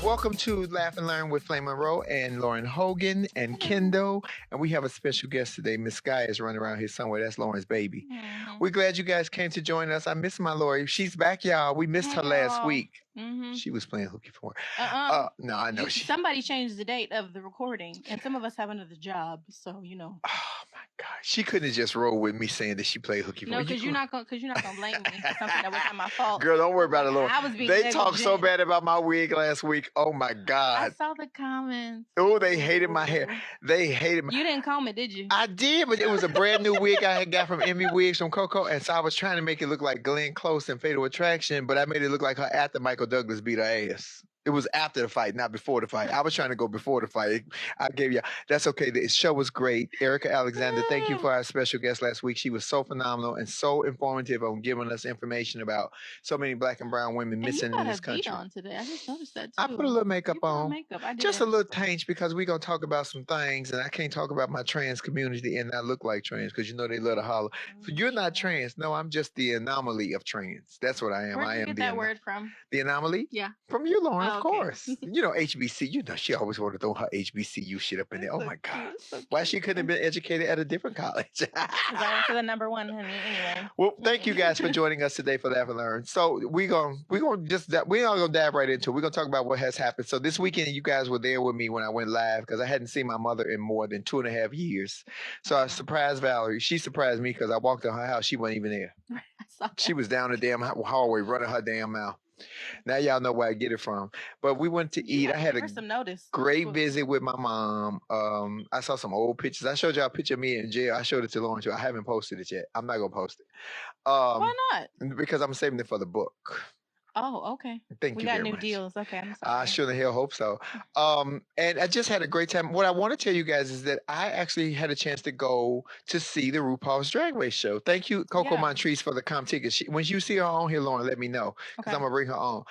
Welcome to Laugh and Learn with Flame Monroe and Lauren Hogan and Kendall. And we have a special guest today. Miss Sky is running around here somewhere. That's Lauren's baby. We're glad you guys came to join us. I miss my Lori. She's back, y'all. We missed her last week. She was playing hooky for her. No, I know. Somebody changed the date of the recording, and some of us have another job, so you know. Oh my God, she couldn't have just rolled with me saying that she played hooky for me. No, because you're not gonna blame me for something that wasn't my fault. Girl, don't worry about it, Lauren. I was being They talked so bad about my wig last week. Oh my God. I saw the comments. Oh, they hated my hair. They hated my. You didn't comb it, did you? I did, but it was a brand new wig I had got from Envy Wigs from Coco, and so I was trying to make it look like Glenn Close in Fatal Attraction, but I made it look like her after Michael Douglas beat her ass. It was after the fight, not before the fight. I was trying to go before the fight. I gave you. That's okay. The show was great. Erica Alexander, thank you for our special guest last week. She was so phenomenal and so informative on giving us information about so many Black and brown women missing in this country. You got a beat on today. I just noticed that too. I put a little makeup on. Makeup. I did. Just a little taint because we're going to talk about some things, and I can't talk about my trans community and not look like trans because you know they love to holler. So you're not trans. No, I'm just the anomaly of trans. That's what I am. Where did you get that word from? The anomaly? Yeah. From you, Lauren, of course. You know, HBC, you know, she always wanted to throw her HBCU shit up in there. Oh my God. Why she couldn't have been educated at a different college? Because I went to the number one, honey, anyway. Well, thank you guys for joining us today for Laugh and Learn. So we're gonna dive right into it. We're gonna talk about what has happened. So this weekend, you guys were there with me when I went live because I hadn't seen my mother in more than 2.5 years. So I surprised Valerie. She surprised me because I walked in her house. She wasn't even there. She was down the damn hallway running her damn mouth. Now y'all know where I get it from. But we went to eat. I had a great visit with my mom. I saw some old pictures. I showed y'all a picture of me in jail. I showed it to Lauren too. I haven't posted it yet. I'm not gonna post it. Why not? Because I'm saving it for the book. Oh, okay. Thank you very much. We got new deals. Okay, I'm sorry. I sure the hell hope so. And I just had a great time. What I want to tell you guys is that I actually had a chance to go to see the RuPaul's Drag Race show. Thank you, Coco Montrese, for the comp tickets. When you see her on here, Lauren, let me know because I'm gonna bring her on.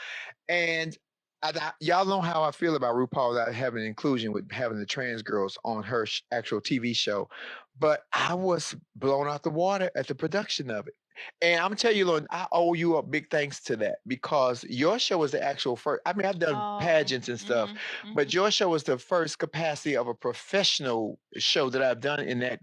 And y'all know how I feel about RuPaul without having inclusion with having the trans girls on her actual TV show. But I was blown out the water at the production of it. And I'm telling you, Lauren, I owe you a big thanks to that because your show was the actual first. I mean, I've done pageants and stuff, but your show was the first capacity of a professional show that I've done in that.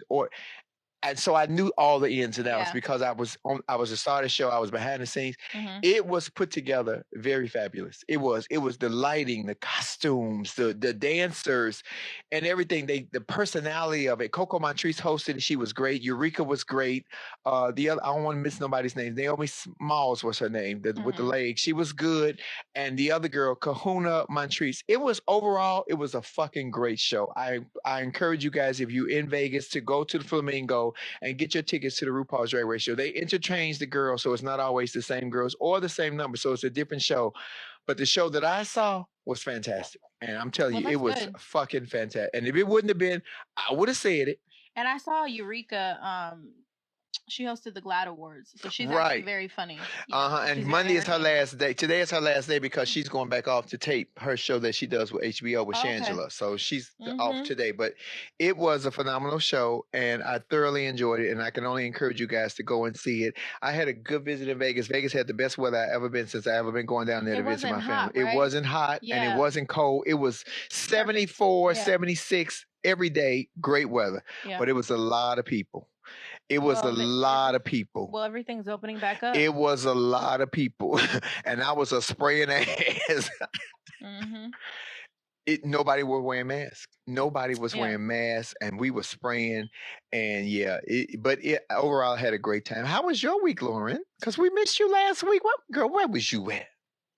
And so I knew all the ins and outs because I was the star of the show. I was behind the scenes. It was put together very fabulous. It was the lighting, the costumes, the dancers, and everything. The personality of it. Coco Montrese hosted it. She was great. Eureka was great. The other, I don't want to miss nobody's name. Naomi Smalls was her name with the legs. She was good. And the other girl, Kahuna Montrese. It was a fucking great show. I encourage you guys, if you're in Vegas, to go to the Flamingo and get your tickets to the RuPaul's Drag Race show. They interchange the girls, so it's not always the same girls or the same number, so it's a different show. But the show that I saw was fantastic. And I'm telling you, it was fucking fantastic. And if it wouldn't have been, I would have said it. And I saw Eureka, she hosted the GLAAD Awards, so she's actually very funny. And Monday is her last day. Today is her last day because she's going back off to tape her show that she does with HBO with Shangela. So she's off today. But it was a phenomenal show, and I thoroughly enjoyed it, and I can only encourage you guys to go and see it. I had a good visit in Vegas. Vegas had the best weather I've ever been since I ever been going down there to visit my family. Right? It wasn't hot, and it wasn't cold. It was 74, 76 every day. Great weather. But it was a lot of people. It was a lot of people. Well, everything's opening back up. It was a lot of people. And I was a spraying ass. Nobody was wearing masks. Nobody was wearing masks. And we were spraying. And but overall, I had a great time. How was your week, Lauren? Because we missed you last week. Girl, where was you at?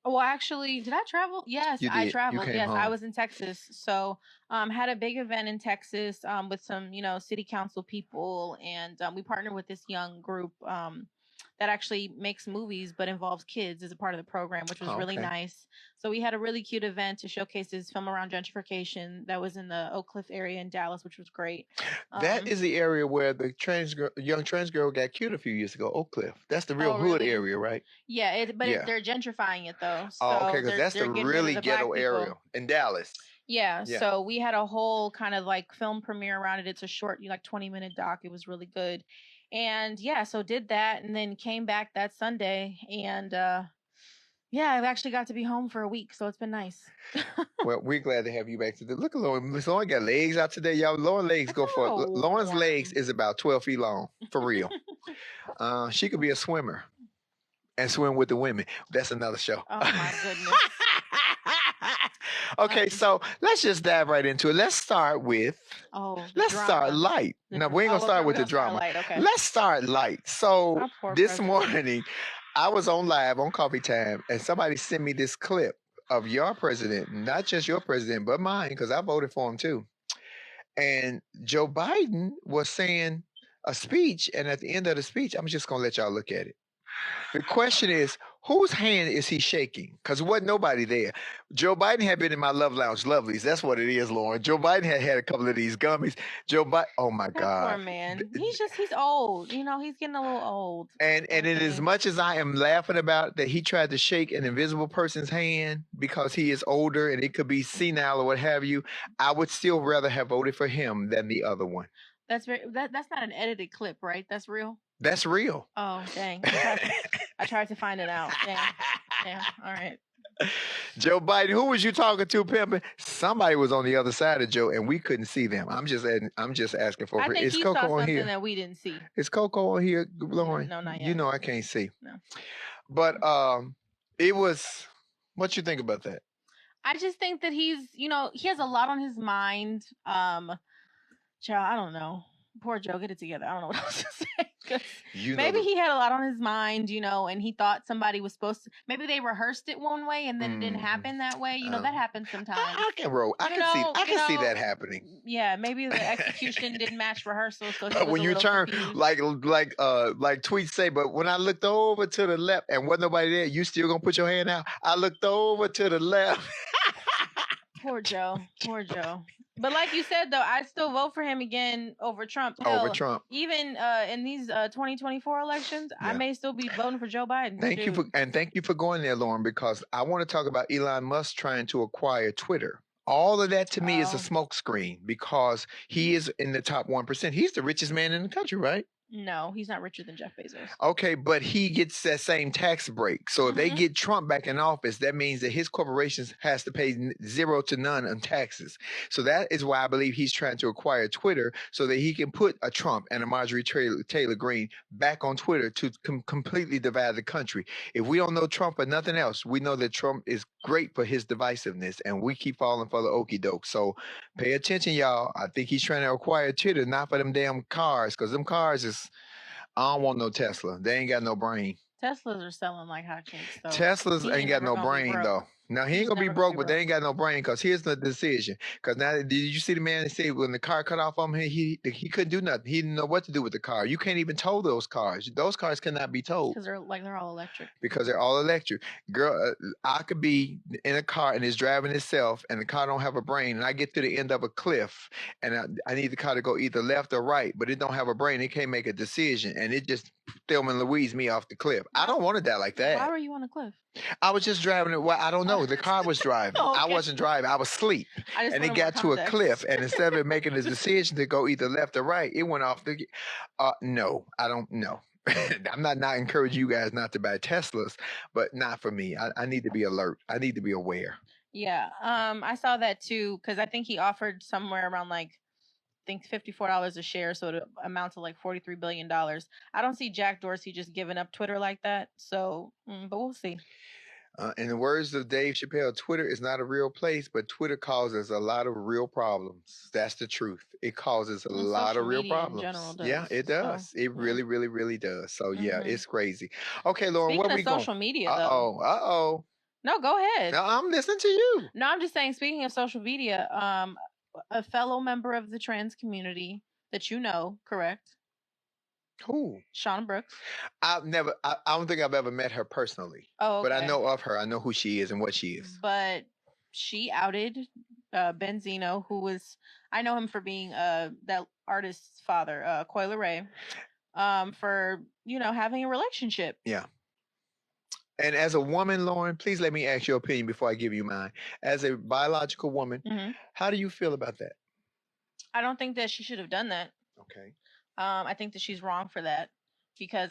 Well, actually, did I travel? Yes, I traveled. Yes, home. I was in Texas. So had a big event in Texas with some, city council people. And we partnered with this young group that actually makes movies but involves kids as a part of the program, which was really nice. So we had a really cute event to showcase this film around gentrification that was in the Oak Cliff area in Dallas, which was great. That is the area where the young trans girl got killed a few years ago, Oak Cliff. That's the real hood area, right? Yeah, they're gentrifying it though. So okay, because that's the really ghetto area in Dallas. Yeah, so we had a whole kind of like film premiere around it. It's a short, 20-minute doc. It was really good. And so did that and then came back that Sunday and Yeah, I've actually got to be home for a week, so it's been nice. Well, we're glad to have you back today. Look at Lauren. Miss Lauren got legs out today, y'all. Lauren legs go for Lauren's legs is about 12 feet long, for real. She could be a swimmer and swim with the women. That's another show. Oh my goodness. Okay, so let's just dive right into it. Let's start with start light. No, we ain't gonna start with the drama. Okay. Let's start light. So this morning, I was on live on Coffee Time, and somebody sent me this clip of your president, not just your president, but mine, because I voted for him too. And Joe Biden was saying a speech, and at the end of the speech, I'm just gonna let y'all look at it. The question is, whose hand is he shaking? Because wasn't nobody there. Joe Biden had been in my Love Lounge lovelies. That's what it is, Lauren. Joe Biden had a couple of these gummies. Joe Biden, oh my God. Poor man. He's old. You know, he's getting a little old. And in as much as I am laughing about that he tried to shake an invisible person's hand because he is older and it could be senile or what have you, I would still rather have voted for him than the other one. That's not an edited clip, right? That's real? That's real. Oh, dang. I tried to find it out. Damn. All right. Joe Biden, who was you talking to, pimping? Somebody was on the other side of Joe, and we couldn't see them. I'm just asking for. I think is he Coco saw on something here? That we didn't see. Is Coco on here, Lauren? No, not yet. You know I can't see. No. But it was. What you think about that? I just think that he has a lot on his mind. Child, I don't know. Poor Joe, get it together. I don't know what else to say. Maybe he had a lot on his mind, and he thought somebody was supposed to. Maybe they rehearsed it one way and then it didn't happen that way. That happens sometimes. I can roll. I can see that happening. Yeah, maybe the execution didn't match rehearsal. So when you turn confused. like tweets say, but when I looked over to the left and wasn't nobody there, you still gonna put your hand out? I looked over to the left. Poor Joe. But like you said, though, I still vote for him again over Trump. Even in these 2024 elections, I may still be voting for Joe Biden. Thank you for going there, Lauren, because I want to talk about Elon Musk trying to acquire Twitter. All of that to me is a smokescreen because he is in the top 1%. He's the richest man in the country, right? No, he's not richer than Jeff Bezos. Okay, but he gets that same tax break. So if they get Trump back in office, that means that his corporations has to pay 0 to none on taxes. So that is why I believe he's trying to acquire Twitter so that he can put a Trump and a Marjorie Taylor Greene back on Twitter to completely divide the country. If we don't know Trump or nothing else, we know that Trump is great for his divisiveness, and we keep falling for the okie doke. So pay attention, y'all. I think he's trying to acquire Twitter, not for them damn cars, because them cars is. I don't want no Tesla. They ain't got no brain. Teslas are selling like hotcakes. Teslas ain't got no brain though. Now he ain't gonna be broke, but they ain't got no brain. Because here's the decision. Because now, did you see the man that said when the car cut off on him, he couldn't do nothing. He didn't know what to do with the car. You can't even tow those cars. Those cars cannot be towed. Because they're all electric. Because they're all electric. Girl, I could be in a car and it's driving itself, and the car don't have a brain, and I get to the end of a cliff, and I need the car to go either left or right, but it don't have a brain. It can't make a decision, and it just Thelma and Louise me off the cliff. I don't want to die like that. Why were you on a cliff? I was just driving it. Well, I don't know. The car was driving. Okay. I wasn't driving. I was asleep. And it got to a cliff. And instead of making a decision to go either left or right, it went off the. No, I don't know. I'm not encouraging you guys not to buy Teslas, but not for me. I need to be alert. I need to be aware. Yeah. I saw that too, because I think he offered somewhere around I think $54 a share, so it amounts to $43 billion. I don't see Jack Dorsey just giving up Twitter like that. So, but we'll see. In the words of Dave Chappelle, Twitter is not a real place, but Twitter causes a lot of real problems. That's the truth. It causes a lot of real problems. In general does. Yeah, it does. So, it really, really, really does. So yeah, it's crazy. Okay, Lauren, what we going? Speaking of social media, though. No, go ahead. No, I'm listening to you. No, I'm just saying, speaking of social media, a fellow member of the trans community that you know, correct? Who? Shauna Brooks. I don't think I've ever met her personally. Oh, okay. But I know of her. I know who she is and what she is. But she outed Benzino, who was, I know him for being that artist's father, Coi Leray, for, having a relationship. Yeah. And as a woman, Lauren, please let me ask your opinion before I give you mine. As a biological woman, how do you feel about that? I don't think that she should have done that. Okay. I think that she's wrong for that because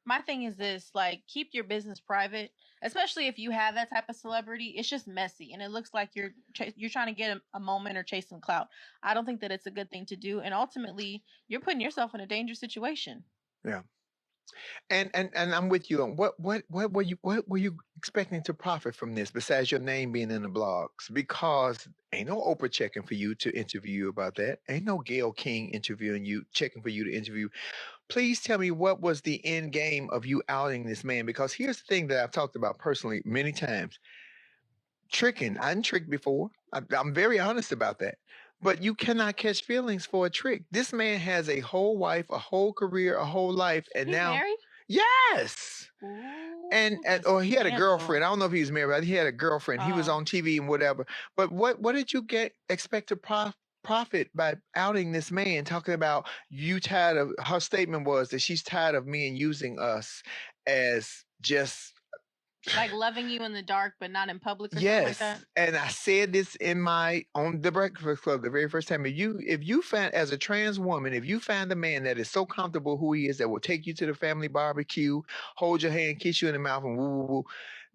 My thing is this, like, keep your business private, especially if you have that type of celebrity. It's just messy, and it looks like you're trying to get a moment or chase some clout. I don't think that it's a good thing to do, and ultimately, you're putting yourself in a dangerous situation. Yeah. And I'm with you on what were you expecting to profit from this besides your name being in the blogs? Because ain't no Oprah checking for you to interview you about that. Ain't no Gayle King interviewing you, checking for you to interview. Please tell me what was the end game of you outing this man? Because here's the thing that I've talked about personally many times. Tricking. I didn't trick before. I'm very honest about that. But you cannot catch feelings for a trick. This man has a whole wife, a whole career, a whole life, and He's now married? Yes. Ooh, and or he had a girlfriend. I don't know if he was married, but he had a girlfriend. He was on TV and whatever. But what did you expect to profit by outing this man, talking about you tired of her statement was that she's tired of me and using us as just like loving you in the dark, but not in public. Or yes, something like that? And I said this on the Breakfast Club the very first time. If you find as a trans woman, if you find a man that is so comfortable who he is that will take you to the family barbecue, hold your hand, kiss you in the mouth, and woo woo woo,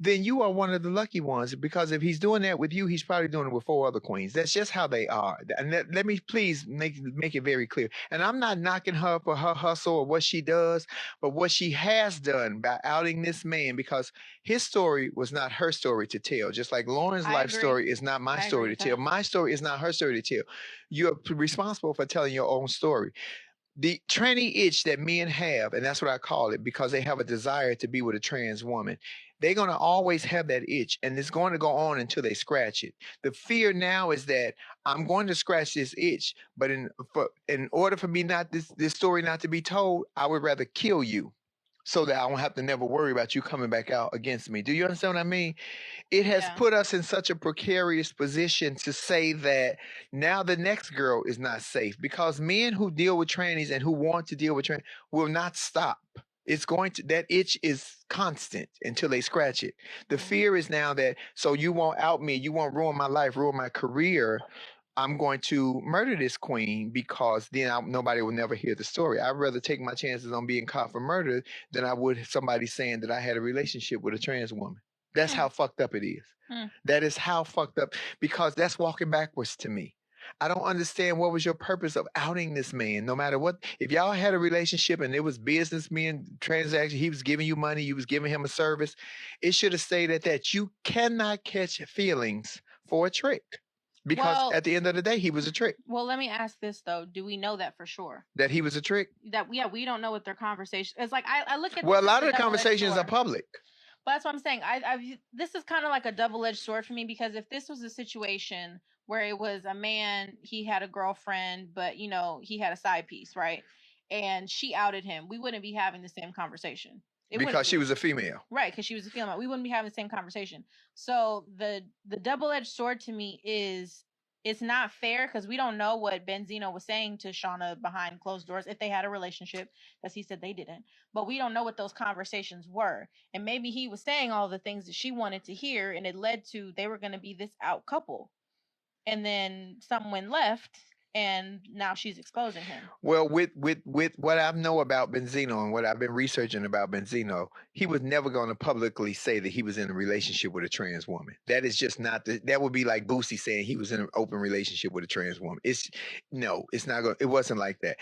then you are one of the lucky ones. Because if he's doing that with you, he's probably doing it with 4 other queens. That's just how they are. And let me please make it very clear. And I'm not knocking her for her hustle or what she does, but what she has done by outing this man, because his story was not her story to tell. Just like Lauren's life story is not my story to tell. My story is not her story to tell. You're responsible for telling your own story. The tranny itch that men have, and that's what I call it, because they have a desire to be with a trans woman. They're going to always have that itch, and it's going to go on until they scratch it. The fear now is that I'm going to scratch this itch, but in order for me not this story not to be told, I would rather kill you, so that I don't have to never worry about you coming back out against me. Do you understand what I mean? It has put us in such a precarious position to say that now the next girl is not safe, because men who deal with trannies and who want to deal with trannies will not stop. It's going to, that itch is constant until they scratch it. The fear is now that, so you won't out me, you won't ruin my life, ruin my career. I'm going to murder this queen, because then nobody will never hear the story. I'd rather take my chances on being caught for murder than I would somebody saying that I had a relationship with a trans woman. That's how fucked up it is. That is how fucked up, because that's walking backwards to me. I don't understand what was your purpose of outing this man, no matter what. If y'all had a relationship and it was businessmen transaction, he was giving you money, you was giving him a service, it should have stayed at that. You cannot catch feelings for a trick. Because at the end of the day, he was a trick. Well, let me ask this though: do we know that for sure? That he was a trick? We don't know what their conversation. It's like I look at. Well, a lot of the conversations are public. But that's what I'm saying. This is kind of like a double-edged sword for me, because if this was a situation where it was a man, he had a girlfriend, but he had a side piece, right? And she outed him, we wouldn't be having the same conversation. Because she was a female. Right, because she was a female. We wouldn't be having the same conversation. So the double-edged sword to me is, it's not fair, because we don't know what Benzino was saying to Shauna behind closed doors, if they had a relationship, because he said they didn't. But we don't know what those conversations were. And maybe he was saying all the things that she wanted to hear, and it led to they were going to be this out couple. And then someone left, and now she's exposing him. Well, with what I know about Benzino and what I've been researching about Benzino, he was never going to publicly say that he was in a relationship with a trans woman. That is just not that would be like Boosie saying he was in an open relationship with a trans woman. It's not going. It wasn't like that.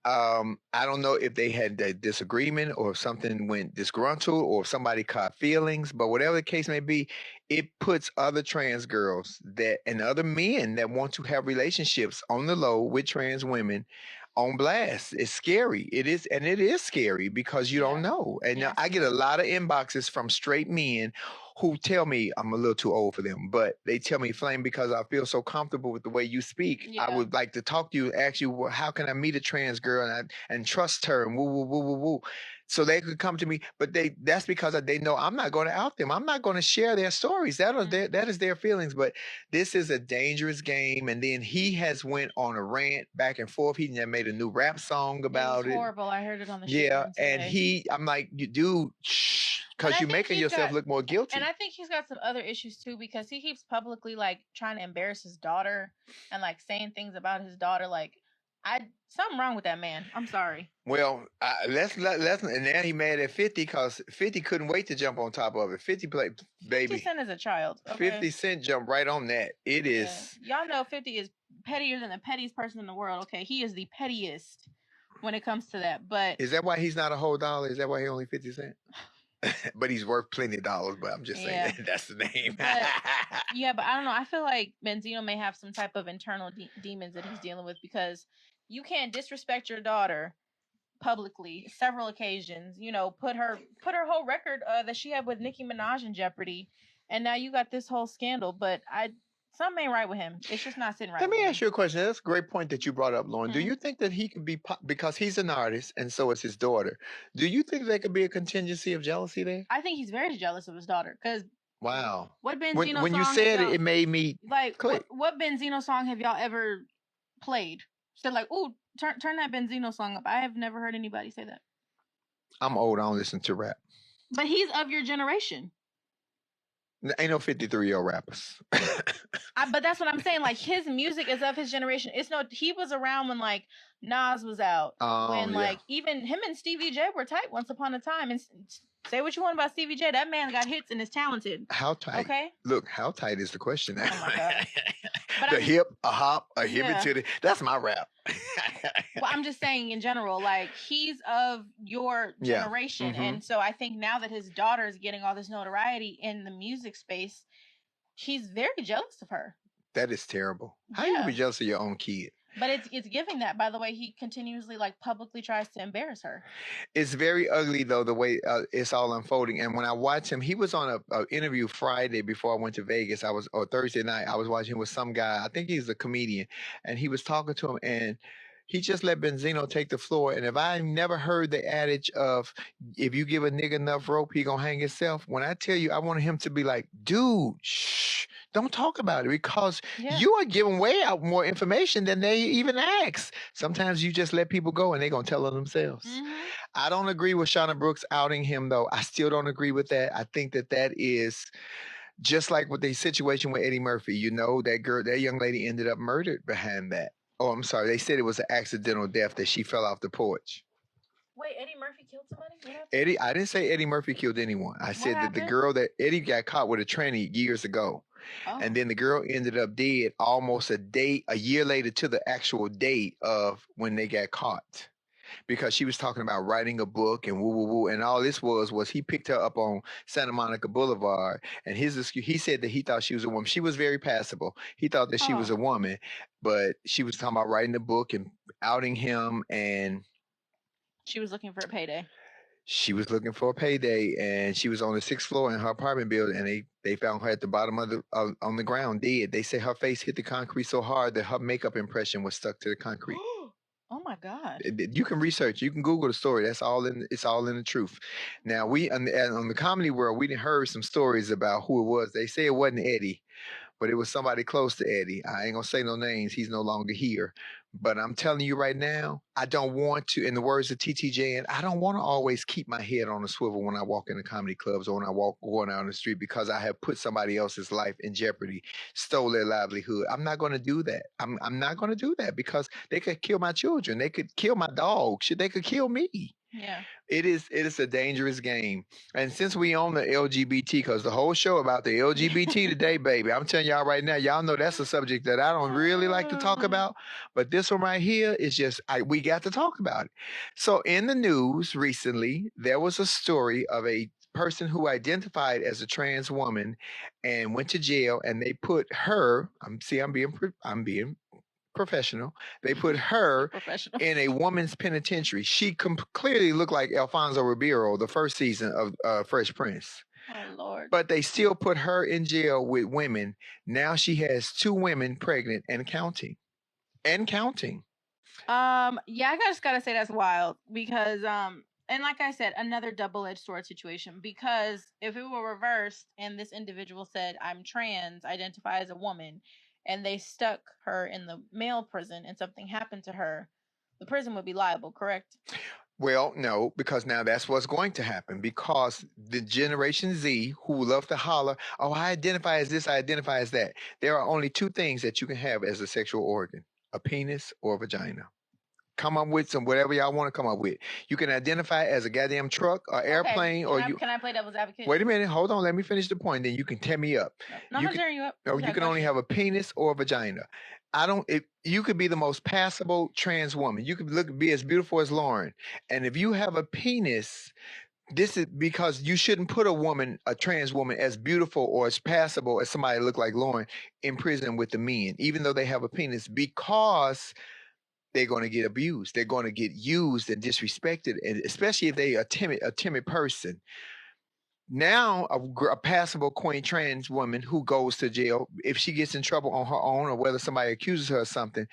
I don't know if they had a disagreement, or if something went disgruntled, or if somebody caught feelings, but whatever the case may be, it puts other trans girls and other men that want to have relationships on the low with trans women on blast. It's scary. It is, and it is scary, because you don't know. And now I get a lot of inboxes from straight men who tell me I'm a little too old for them, but they tell me, Flame, because I feel so comfortable with the way you speak, I would like to talk to you, ask you, well, how can I meet a trans girl and trust her, and woo woo woo woo woo. So they could come to me, but that's because they know I'm not going to out them. I'm not going to share their stories. That is their feelings. But this is a dangerous game. And then he has went on a rant back and forth. He made a new rap song about it. Horrible. I heard it on the show. Yeah, and I'm like, dude, shh, because you're making yourself look more guilty. And I think he's got some other issues too, because he keeps publicly like trying to embarrass his daughter and like saying things about his daughter, like Something wrong with that man. I'm sorry. Well, let's and now he mad at 50 because 50 couldn't wait to jump on top of it. 50 played, baby. 50 Cent is a child. Okay? 50 Cent jumped right on that. It is. Y'all know 50 is pettier than the pettiest person in the world. Okay, he is the pettiest when it comes to that. But is that why he's not a whole dollar? Is that why he only 50 Cent? But he's worth plenty of dollars. But I'm just saying that's the name. But I don't know. I feel like Benzino may have some type of internal demons that he's dealing with, because you can't disrespect your daughter publicly several occasions. You know, put her whole record that she had with Nicki Minaj in jeopardy, and now you got this whole scandal. But something ain't right with him. It's just not sitting right. Let me ask you a question. That's a great point that you brought up, Lauren. Mm-hmm. Do you think that he could be, because he's an artist and so is his daughter, do you think there could be a contingency of jealousy there? I think he's very jealous of his daughter, because wow. What Benzino when you said it, it made me click. What Benzino song have y'all ever played? Said like, ooh, turn that Benzino song up. I have never heard anybody say that. I'm old. I don't listen to rap. But he's of your generation. Ain't no 53-year-old rappers. But that's what I'm saying. Like, his music is of his generation. He was around when like Nas was out. Like even him and Stevie J were tight once upon a time. And say what you want about Stevie J, that man got hits and is talented. How tight? Okay. Look, how tight is the question now? Oh my God. The hip, a hop, a hippie to the. That's my rap. Well, I'm just saying in general, like, he's of your generation. Mm-hmm. And so I think now that his daughter is getting all this notoriety in the music space, he's very jealous of her. That is terrible. How you be jealous of your own kid? But it's giving that, by the way, he continuously like publicly tries to embarrass her. It's very ugly though, the way it's all unfolding. And when I watch him, he was on a interview Friday before I went to Vegas. Or Thursday night, I was watching with some guy. I think he's a comedian, and he was talking to him, and he just let Benzino take the floor. And if I never heard the adage of, if you give a nigga enough rope, he gonna hang himself. When I tell you, I wanted him to be like, dude, shh, don't talk about it, because you are giving way out more information than they even ask. Sometimes you just let people go and they're gonna tell on themselves. Mm-hmm. I don't agree with Shauna Brooks outing him though. I still don't agree with that. I think that is just like with the situation with Eddie Murphy. You know, that young lady ended up murdered behind that. Oh, I'm sorry. They said it was an accidental death, that she fell off the porch. Wait, Eddie Murphy killed somebody? Eddie, I didn't say Eddie Murphy killed anyone. I said that the girl that Eddie got caught with a tranny years ago. Oh. And then the girl ended up dead almost a year later to the actual date of when they got caught. Because she was talking about writing a book and woo woo woo, and all this was he picked her up on Santa Monica Boulevard, and he said that he thought she was a woman. She was very passable. He thought that she was a woman, but she was talking about writing a book and outing him, and she was looking for a payday. She was looking for a payday, and she was on the 6th floor in her apartment building, and they found her at the bottom of on the ground dead. They say her face hit the concrete so hard that her makeup impression was stuck to the concrete. Oh my God! You can research. You can Google the story. It's all in the truth. Now on the comedy world, we heard some stories about who it was. They say it wasn't Eddie, but it was somebody close to Eddie. I ain't gonna say no names. He's no longer here. But I'm telling you right now, I don't want to, in the words of TTJ, and I don't want to always keep my head on a swivel when I walk in the comedy clubs or when I walk going out on the street, because I have put somebody else's life in jeopardy, stole their livelihood. I'm not going to do that. I'm not going to do that, because they could kill my children. They could kill my dog. They could kill me. Yeah. It is a dangerous game. And since we own the LGBT, because the whole show about the LGBT today, baby, I'm telling y'all right now, y'all know that's a subject that I don't really like to talk about. But this one right here is just, we got to talk about it. So in the news recently, there was a story of a person who identified as a trans woman and went to jail, and they put her, I'm being professional. They put her in a woman's penitentiary. She clearly looked like Alfonso Ribeiro, the first season of Fresh Prince. Oh, Lord. But they still put her in jail with women. Now she has 2 women pregnant and counting. I just gotta say that's wild, because and like I said, another double-edged sword situation, because if it were reversed and this individual said, I'm trans, identify as a woman, and they stuck her in the male prison and something happened to her, the prison would be liable, correct? Well, no, because now that's what's going to happen, because the Generation Z who love to holler, oh, I identify as this, I identify as that. There are only 2 things that you can have as a sexual organ, a penis or a vagina. Come up with some whatever y'all want to come up with. You can identify as a goddamn truck or airplane, Can I play devil's advocate? Wait a minute, hold on. Let me finish the point. Then you can tear me up. No, I'm not tearing you up. No, you can only have a penis or a vagina. You could be the most passable trans woman. You could be as beautiful as Lauren, and if you have a penis, this is because you shouldn't put a trans woman, as beautiful or as passable as somebody look like Lauren in prison with the men, even though they have a penis, because they're going to get abused. They're going to get used and disrespected, and especially if they are a timid person. Now, a passable queen trans woman who goes to jail, if she gets in trouble on her own or whether somebody accuses her of something,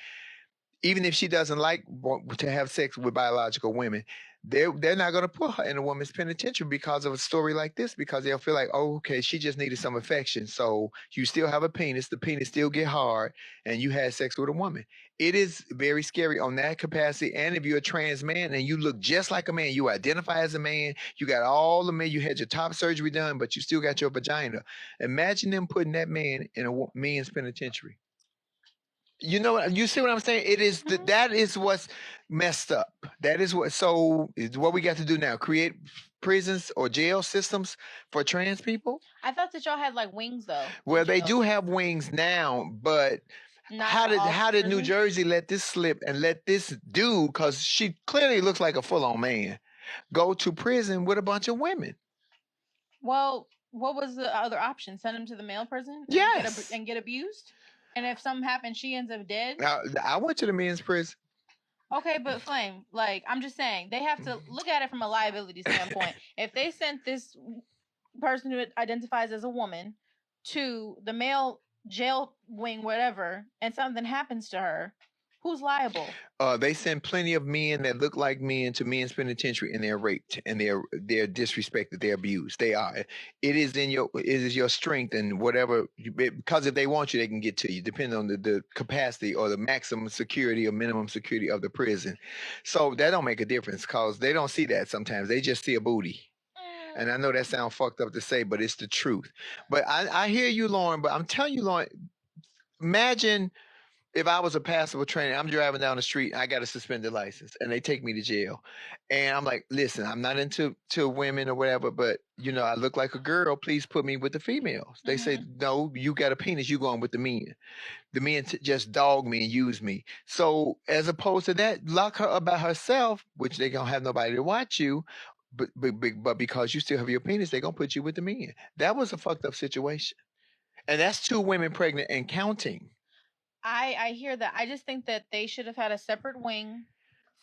even if she doesn't like to have sex with biological women, they're not going to put her in a woman's penitentiary because of a story like this, because they'll feel like, oh, okay, she just needed some affection. So you still have a penis, the penis still get hard, and you had sex with a woman. It is very scary on that capacity. And if you're a trans man and you look just like a man, you identify as a man, you got all the men, you had your top surgery done, but you still got your vagina. Imagine them putting that man in a men's penitentiary. You know what? You see what I'm saying? It is that is what's messed up. That is what. So what we got to do now: create prisons or jail systems for trans people. I thought that y'all had like wings though. Well, they do have wings now, but how did New Jersey let this slip and let this dude, because she clearly looks like a full-on man, go to prison with a bunch of women? Well, what was the other option? Send him to the male prison? Yes. And get abused? And if something happens, she ends up dead? I went to the men's prison. Okay, but Flame, like, I'm just saying, they have to look at it from a liability standpoint. If they sent this person who identifies as a woman to the male jail wing, whatever, and something happens to her, who's liable? They send plenty of men that look like men to men's penitentiary, and they're raped, and they're disrespected, they're abused. They are. It is your strength and whatever, because if they want you, they can get to you, depending on the capacity or the maximum security or minimum security of the prison. So that don't make a difference, because they don't see that sometimes. They just see a booty. And I know that sounds fucked up to say, but it's the truth. But I hear you, Lauren, but I'm telling you, Lauren, imagine if I was a passable trainer, I'm driving down the street, I got a suspended license, and they take me to jail. And I'm like, listen, I'm not into women or whatever, but, I look like a girl. Please put me with the females. They say, no, you got a penis, you going with the men. The men just dog me and use me. So as opposed to that, lock her up by herself, which they don't have nobody to watch you, but because you still have your penis, they're going to put you with the men. That was a fucked up situation. And that's 2 women pregnant and counting. I hear that. I just think that they should have had a separate wing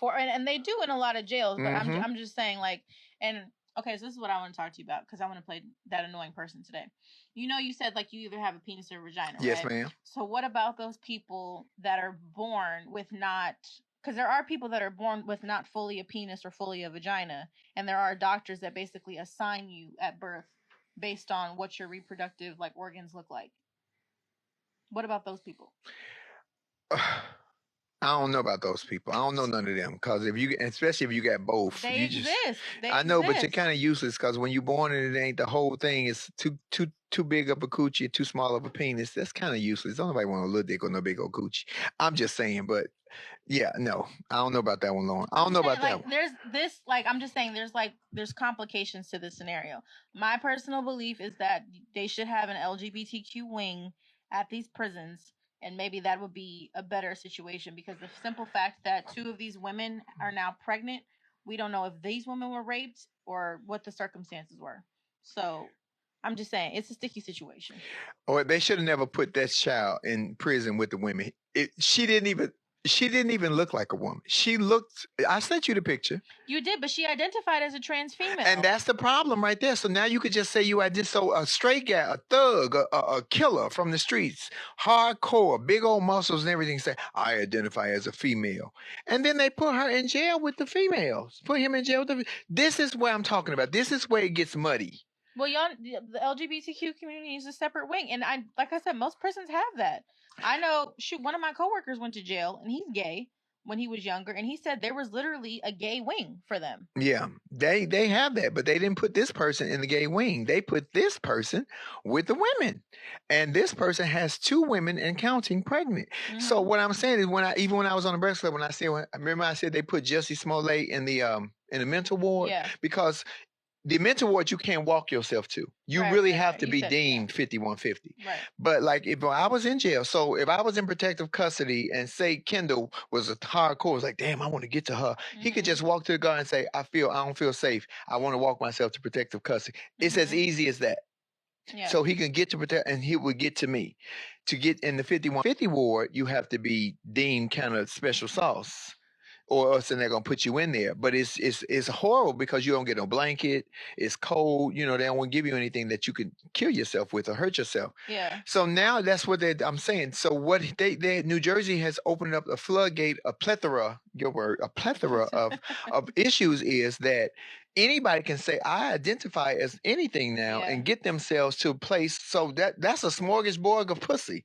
and they do in a lot of jails, but I'm just saying, like, okay, so this is what I want to talk to you about, because I want to play that annoying person today. You said, like, you either have a penis or a vagina, yes, right? ma'am. So what about those people that are born with not, because there are people that are born with not fully a penis or fully a vagina, and there are doctors that basically assign you at birth based on what your reproductive, like, organs look like. What about those people? I don't know about those people. I don't know none of them, because especially if you got both, they exist. I know, but you're kind of useless, because when you're born and it ain't the whole thing, it's too big of a coochie, too small of a penis. That's kind of useless. Don't nobody want a little dick or no big old coochie. I'm just saying, but yeah, no, I don't know about that one, Lauren. I don't know about that one. There's this, like, I'm just saying, there's complications to this scenario. My personal belief is that they should have an LGBTQ wing at these prisons, and maybe that would be a better situation, because the simple fact that 2 of these women are now pregnant, we don't know if these women were raped or what the circumstances were. So I'm just saying, it's a sticky situation. Or they should have never put that child in prison with the women. She didn't even look like a woman. I sent you the picture. You did, but she identified as a trans female. And that's the problem right there. So now you could just say you identify. So a straight guy, a thug, a killer from the streets, hardcore, big old muscles and everything, say, I identify as a female. And then they put her in jail with the females. Put him in jail with This is what I'm talking about. This is where it gets muddy. Well, y'all, the LGBTQ community is a separate wing. And like I said, most prisons have that. I know, one of my coworkers went to jail, and he's gay. when he was younger, and he said there was literally a gay wing for them. Yeah, they have that, but they didn't put this person in the gay wing. They put this person with the women, and this person has 2 women and counting pregnant. So what I'm saying is, when I was on the Breakfast Club, remember I said they put Jussie Smollett in the mental ward, because the mental ward you can't walk yourself to. You really have to be deemed 5150. Right. But like if I was in jail, so if I was in protective custody and say Kendall was a hardcore, was like, damn, I want to get to her. He could just walk to the guard and say, I don't feel safe. I want to walk myself to protective custody. It's as easy as that. Yeah. So he can get to protect, and he would get to me. To get in the 5150 ward, you have to be deemed kind of special sauce, or else then they're gonna put you in there. But it's horrible because you don't get no blanket. It's cold. They don't want to give you anything that you could kill yourself with or hurt yourself. Yeah. So now that's what I'm saying. So what New Jersey has opened up a floodgate, a plethora of issues, is that anybody can say, I identify as anything now, and get themselves to a place. So that's a smorgasbord of pussy.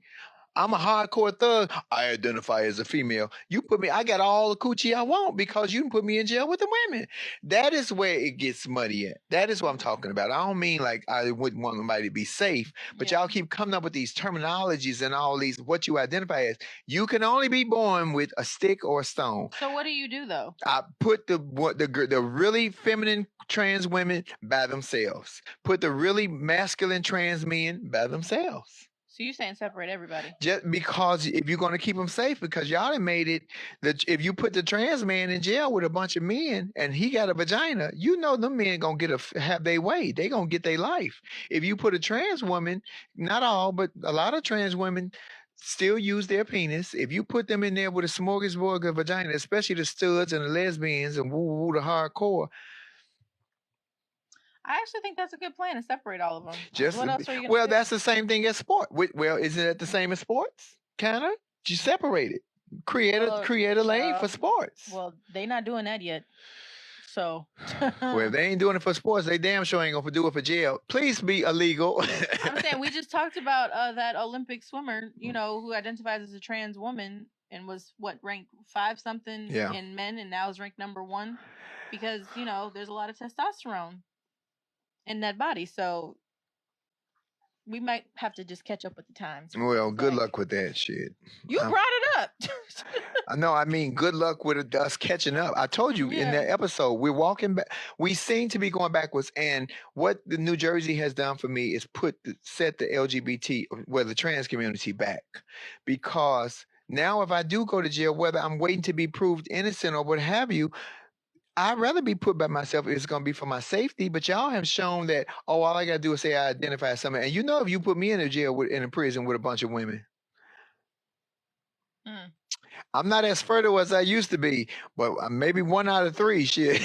I'm a hardcore thug. I identify as a female. You put me, I got all the coochie I want because you can put me in jail with the women. That is where it gets muddy at. That is what I'm talking about. I don't mean like I wouldn't want somebody to be safe, but y'all keep coming up with these terminologies and all these, what you identify as. You can only be born with a stick or a stone. So what do you do though? I put the really feminine trans women by themselves. Put the really masculine trans men by themselves. So you're saying separate everybody? Just because if you're going to keep them safe, because y'all done made it that if you put the trans man in jail with a bunch of men and he got a vagina, them men going to have their way. They going to get their life. If you put a trans woman, not all, but a lot of trans women still use their penis. If you put them in there with a smorgasbord of vagina, especially the studs and the lesbians and woo the hardcore, I actually think that's a good plan to separate all of them. What else are you gonna do? That's the same thing as sport. Well, isn't it the same as sports? Kind of. You separate it. Create a lane for sports. Well, they not doing that yet. So. Well, if they ain't doing it for sports, they damn sure ain't gonna do it for jail. Please be illegal. I'm saying we just talked about that Olympic swimmer, who identifies as a trans woman and was ranked 5-something in men, and now is ranked number 1 because there's a lot of testosterone in that body, so we might have to just catch up with the times. Well, good luck with that shit. You brought it up. No, I mean, good luck with us catching up. I told you in that episode, we're walking back. We seem to be going backwards, and what the New Jersey has done for me is set the LGBT, the trans community back, because now if I do go to jail, whether I'm waiting to be proved innocent or what have you, I'd rather be put by myself if it's going to be for my safety. But y'all have shown that, all I got to do is say I identify as something. And if you put me in a jail in a prison with a bunch of women, I'm not as fertile as I used to be, but maybe 1 out of 3, shit.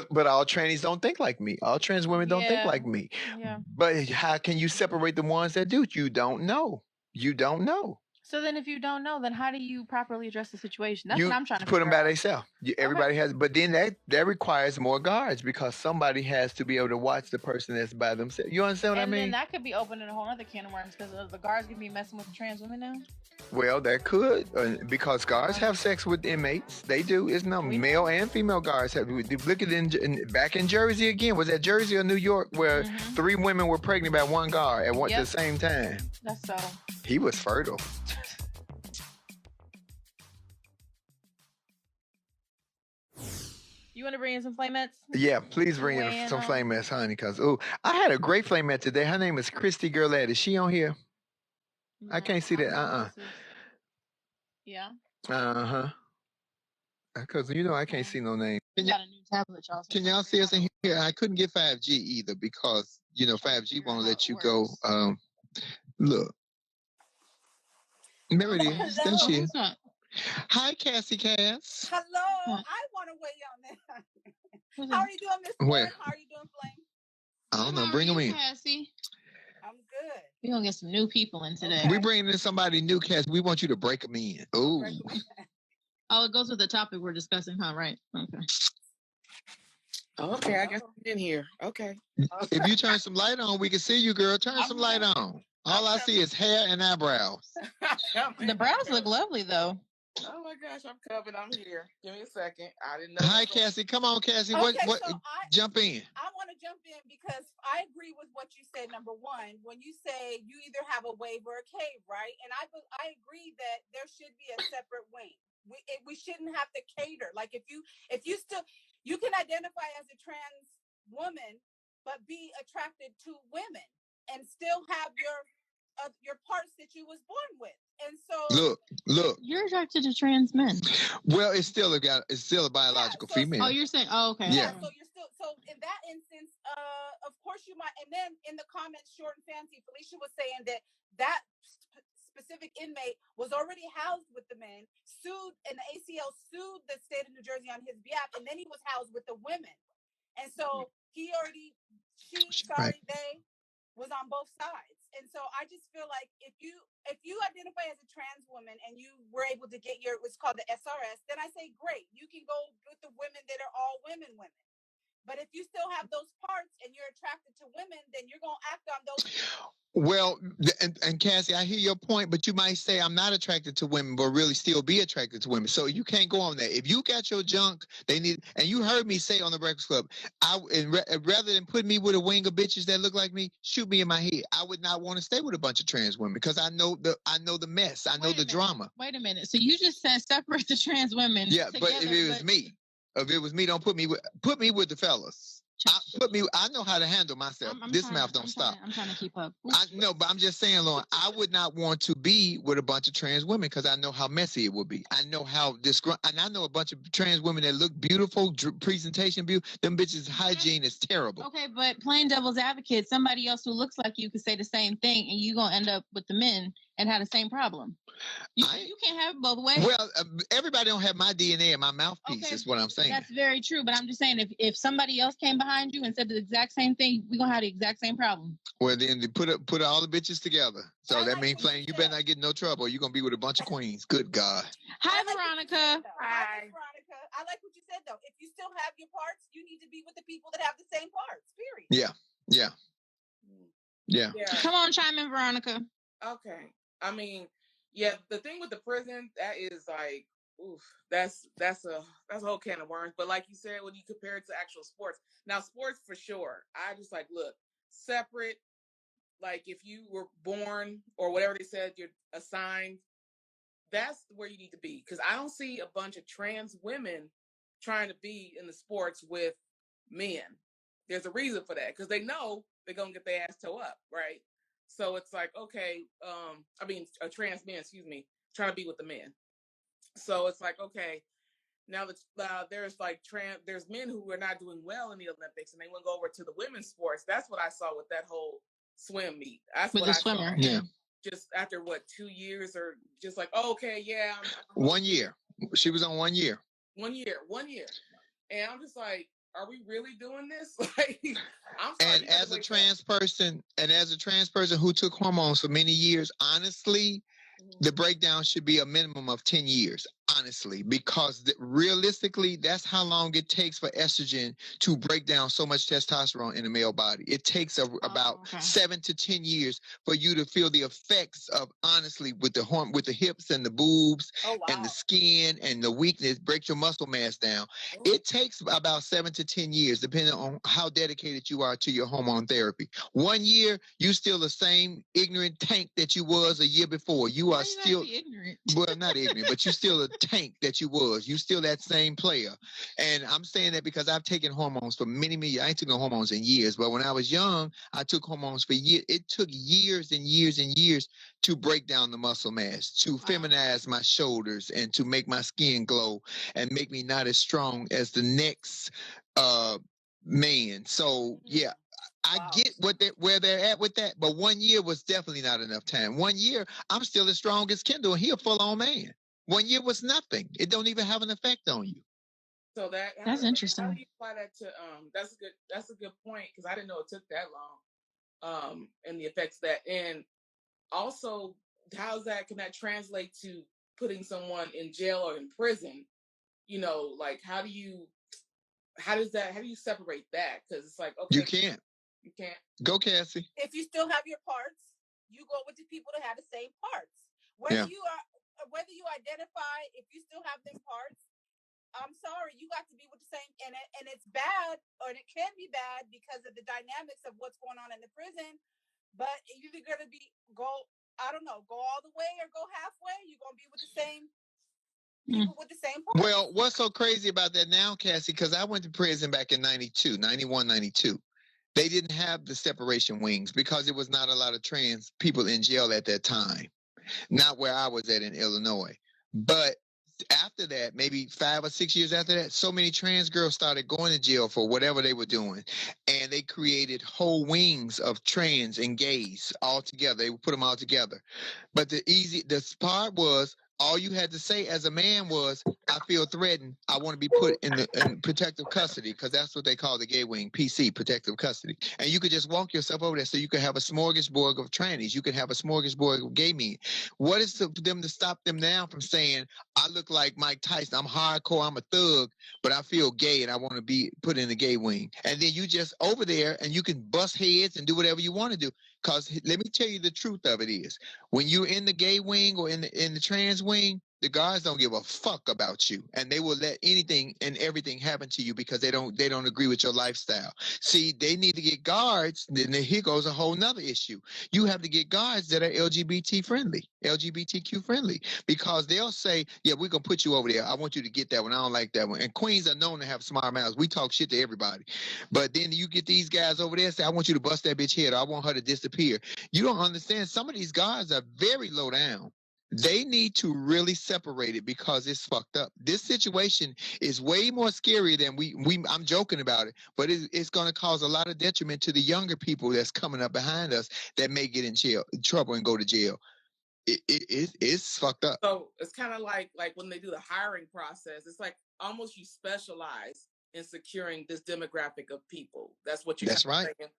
But all trannies don't think like me. All trans women don't think like me. Yeah. But how can you separate the ones that do? You don't know. You don't know. So then if you don't know, then how do you properly address the situation? That's what I'm trying to put them by themselves. Everybody has, but then that requires more guards because somebody has to be able to watch the person that's by themselves. You understand what I mean? And then that could be opening a whole other can of worms because the guards could be messing with the trans women now. Well, that could, because guards have sex with inmates. They do. It's no male and female guards have. Look at back in Jersey again. Was that Jersey or New York where 3 women were pregnant by 1 guard at the same time? That's so. He was fertile. You want to bring in some Flamettes? Yeah, please bring in some Flamettes, honey, because I had a great Flamette today. Her name is Christy Gurlette. Is she on here? No, I can't see that. Yeah. Because I can't see no name. Got a new tablet, y'all. Can y'all see us in here? I couldn't get 5G either because 5G won't let you go. Look, there it is. There she is. Hi, Cassie Cass. Hello. I want to weigh on that. How are you doing, Miss Where? How are you doing, Flame? I don't know. Bring them in. Cassie? I'm good. We're going to get some new people in today. We're bringing in somebody new, Cass. We want you to break them in. Ooh. Oh, it goes with the topic we're discussing, huh? Right. Okay. Okay, I guess I'm in here. Okay. If you turn some light on, we can see you, girl. Turn some light on. All I see is hair and eyebrows. The brows look lovely, though. Oh my gosh, I'm covered. I'm here. Give me a second. I didn't know. Hi, Cassie. Come on, Cassie. Okay, what? So jump in. I want to jump in because I agree with what you said. Number one, when you say you either have a wave or a cave, right? And I agree that there should be a separate wing. We shouldn't have to cater. Like if you still you can identify as a trans woman, but be attracted to women and still have your parts that you was born with. And so look. You're attracted to trans men. Well, it's still a biological female. Oh, you're saying, okay. Yeah. So you're still, so in that instance, of course you might, and then in the comments, Short and Fancy, Felicia was saying that specific inmate was already housed with the men, sued, and the ACL sued the state of New Jersey on his behalf, and then he was housed with the women. And so they was on both sides. And so I just feel like if you identify as a trans woman and you were able to get what's called the SRS, then I say great. You can go with the women that are all women. But if you still have those parts and you're attracted to women, then you're going to act on those. Well, and Cassie, I hear your point, but you might say I'm not attracted to women, but really still be attracted to women. So you can't go on that. If you got your junk, they need. And you heard me say on the Breakfast Club, rather than put me with a wing of bitches that look like me, shoot me in my head. I would not want to stay with a bunch of trans women because I know the mess. I know the drama. Wait a minute. So you just said separate the trans women. Yeah, together, but if it was me. If it was me, don't put me with the fellas. I know how to handle myself. Mouth don't stop. I'm trying to keep up. I know, but I'm just saying, Lauren, I would not want to be with a bunch of trans women because I know how messy it would be. I know how and I know a bunch of trans women that look beautiful, presentation beautiful. Them bitches' hygiene is terrible. Okay, but playing devil's advocate, somebody else who looks like you could say the same thing, and you're gonna end up with the men and have the same problem. You can't have it both ways. Well, everybody don't have my DNA in my mouthpiece. Is what I'm saying. That's very true, but I'm just saying if somebody else came behind you and said the exact same thing, we're gonna have the exact same problem. Well, then they put all the bitches together. So that means, Flame, you better not get in no trouble. You're gonna be with a bunch of queens. Good God. Hi, Veronica. Hi, Veronica. I like what you said though. If you still have your parts, you need to be with the people that have the same parts. Period. Yeah. Come on, chime in, Veronica. Okay. I mean, yeah, the thing with the prison, that is like, oof, that's a whole can of worms. But like you said, when you compare it to actual sports, now sports for sure, I just like, look, separate. Like if you were born or whatever they said, you're assigned, that's where you need to be. Because I don't see a bunch of trans women trying to be in the sports with men. There's a reason for that because they know they're going to get their ass toe up, right? So it's like, okay, a trans man, trying to be with the men. So it's like, okay, now there's there's men who are not doing well in the Olympics and they want to go over to the women's sports. That's what I saw with that whole swim meet. That's with what the swimmer. Saw. Yeah. Just after 2 years or just like, oh, okay, yeah. 1 year. She was on 1 year. 1 year. And I'm just like, are we really doing this? Like, I'm sorry. And as a trans person who took hormones for many years, honestly, the breakdown should be a minimum of 10 years, honestly, because realistically, that's how long it takes for estrogen to break down so much testosterone in the male body. It takes about 7 to 10 years for you to feel the effects of, honestly, with the hips and the boobs and the skin and the weakness, break your muscle mass down. It takes about 7 to 10 years, depending on how dedicated you are to your hormone therapy. 1 year, you still the same ignorant tank that you was a year before. You are still ignorant. Well, not ignorant, but you still a tank that you was. You still that same player. And I'm saying that because I've taken hormones for many years. I ain't taken hormones in years, but when I was young, I took hormones for years. It took years and years and years to break down the muscle mass, to feminize my shoulders, and to make my skin glow and make me not as strong as the next man. So yeah. I get where they're at with that, but 1 year was definitely not enough time. 1 year, I'm still as strong as Kendall, and he a full-on man. 1 year was nothing. It don't even have an effect on you. So that's interesting. How do you apply that to that's a good point because I didn't know it took that long. And the effects of that, and also can that translate to putting someone in jail or in prison? Like how do you separate that? Because it's like, okay, you can't. Go, Cassie. If you still have your parts, you go with the people that have the same parts. Whether you are whether you identify, if you still have them parts, I'm sorry, you got to be with the same, and it's bad, or it can be bad because of the dynamics of what's going on in the prison. But you're either gonna go all the way or go halfway. You're gonna be with the same people with the same parts. Well, what's so crazy about that now, Cassie? Because I went to prison back in 92, 91, 92. They didn't have the separation wings because it was not a lot of trans people in jail at that time. Not where I was at in Illinois. But after that, maybe 5 or 6 years after that, so many trans girls started going to jail for whatever they were doing. And they created whole wings of trans and gays all together. They would put them all together. But the part was, all you had to say as a man was, I feel threatened. I want to be put in protective custody, because that's what they call the gay wing, PC, protective custody. And you could just walk yourself over there, so you could have a smorgasbord of trannies. You could have a smorgasbord of gay men. What is them to stop them now from saying, I look like Mike Tyson, I'm hardcore, I'm a thug, but I feel gay and I want to be put in the gay wing? And then you just over there and you can bust heads and do whatever you want to do. Because let me tell you, the truth of it is, when you're in the gay wing or in the trans wing, the guards don't give a fuck about you, and they will let anything and everything happen to you because they don't agree with your lifestyle. See, they need to get guards. Then here goes a whole nother issue. You have to get guards that are LGBTQ friendly, because they'll say, yeah, we're gonna put you over there. I want you to get that one. I don't like that one. And queens are known to have smart mouths. We talk shit to everybody, but then you get these guys over there say, I want you to bust that bitch head, or I want her to disappear. You don't understand. Some of these guards are very low down. They need to really separate it, because it's fucked up. This situation is way more scary than I'm joking about it, but it's going to cause a lot of detriment to the younger people that's coming up behind us that may get in trouble and go to jail. It's fucked up. So it's kind of like when they do the hiring process, it's like almost you specialize in securing this demographic of people. That's what you're right. Saying.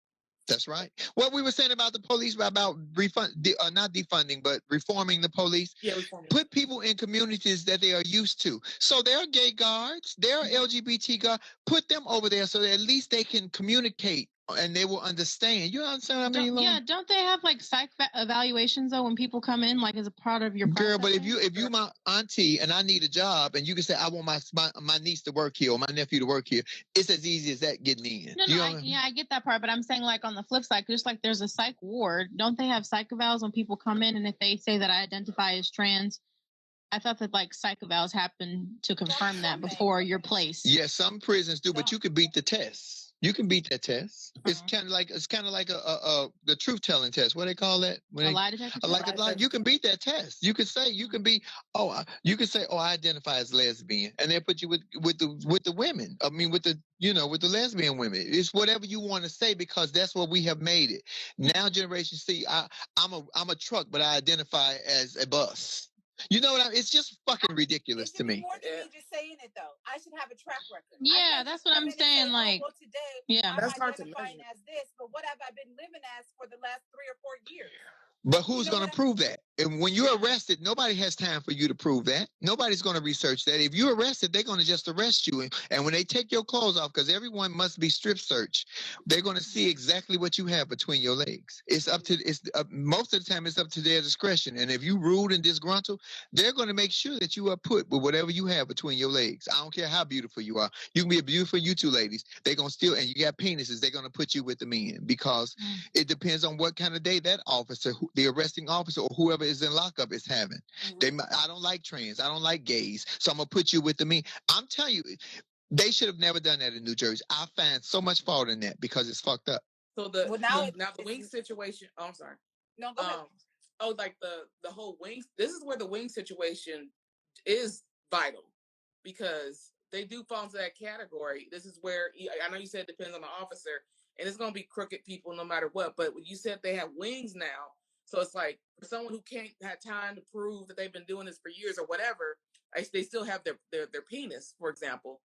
That's right. What we were saying about the police, about not defunding, but reforming the police. Yeah, reforming. Put people in communities that they are used to. So there are gay guards, there are LGBT guards. Put them over there so that at least they can communicate and they will understand. You understand what I mean, Lauren? Yeah, don't they have like psych evaluations though when people come in, like as a part of your process? Girl, but if you my auntie and I need a job and you can say, I want my niece to work here or my nephew to work here, it's as easy as that getting in. I get that part, but I'm saying like on the flip side, just like there's a psych ward, don't they have psych evals when people come in, and if they say that I identify as trans, I thought that like psych evals happen to confirm that before you're placed. Yeah, some prisons do, but you can beat the test. You can beat that test. Uh-huh. It's kind of like the truth telling test. What do they call that? A lie detector. You can beat that test. You can say I identify as lesbian, and they put you with the women. I mean, with the lesbian women. It's whatever you want to say, because that's what we have made it. Now, Generation C, I'm a truck, but I identify as a bus. You know what it's just fucking ridiculous to me. More than me just saying it though. I should have a track record. Yeah, that's what I'm saying. Today, I'm identifying as this, but what have I been living as for the last 3 or 4 years? But who's going to prove that? And when you're arrested, nobody has time for you to prove that. Nobody's going to research that. If you're arrested, they're going to just arrest you. And when they take your clothes off, because everyone must be strip searched, they're going to see exactly what you have between your legs. Most of the time, it's up to their discretion. And if you rude and disgruntled, they're going to make sure that you are put with whatever you have between your legs. I don't care how beautiful you are. You can be beautiful, you two ladies. They're going to still, and you got penises, they're going to put you with the men, because it depends on what kind of day that officer, the arresting officer or whoever is in lockup is having. I don't like trans. I don't like gays. So I'm going to put you with the men. I'm telling you, they should have never done that in New Jersey. I find so much fault in that because it's fucked up. So the wing situation. Oh, I'm sorry. No, go ahead. Like the whole wings. This is where the wing situation is vital, because they do fall into that category. This is where I know you said it depends on the officer, and it's going to be crooked people no matter what. But when you said they have wings now, so it's like for someone who can't have time to prove that they've been doing this for years or whatever, they still have their penis, for example.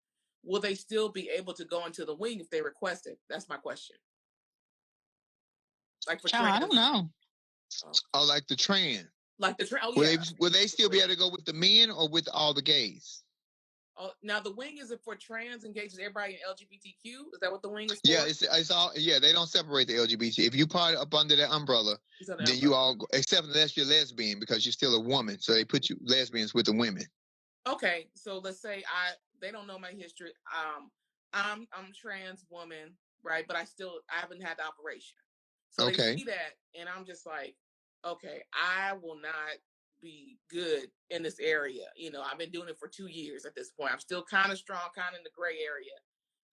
Will they still be able to go into the wing if they request it? That's my question. Like for trans. I don't know. Oh, like the trans. Like the trans. Oh, yeah. Will they still be able to go with the men or with all the gays? Oh, now the wing is it for trans engages everybody in LGBTQ? Is that what the wing is for? Yeah, it's all. Yeah, they don't separate the LGBT. If you part up under that umbrella, then you all go, except unless you're lesbian because you're still a woman, so they put you lesbians with the women. Okay, so let's say they don't know my history. I'm trans woman, right? But I haven't had the operation. So they see that, and I'm just like, okay, I will not be good in this area. You know, I've been doing it for 2 years at this point. I'm still kind of strong, kind of in the gray area.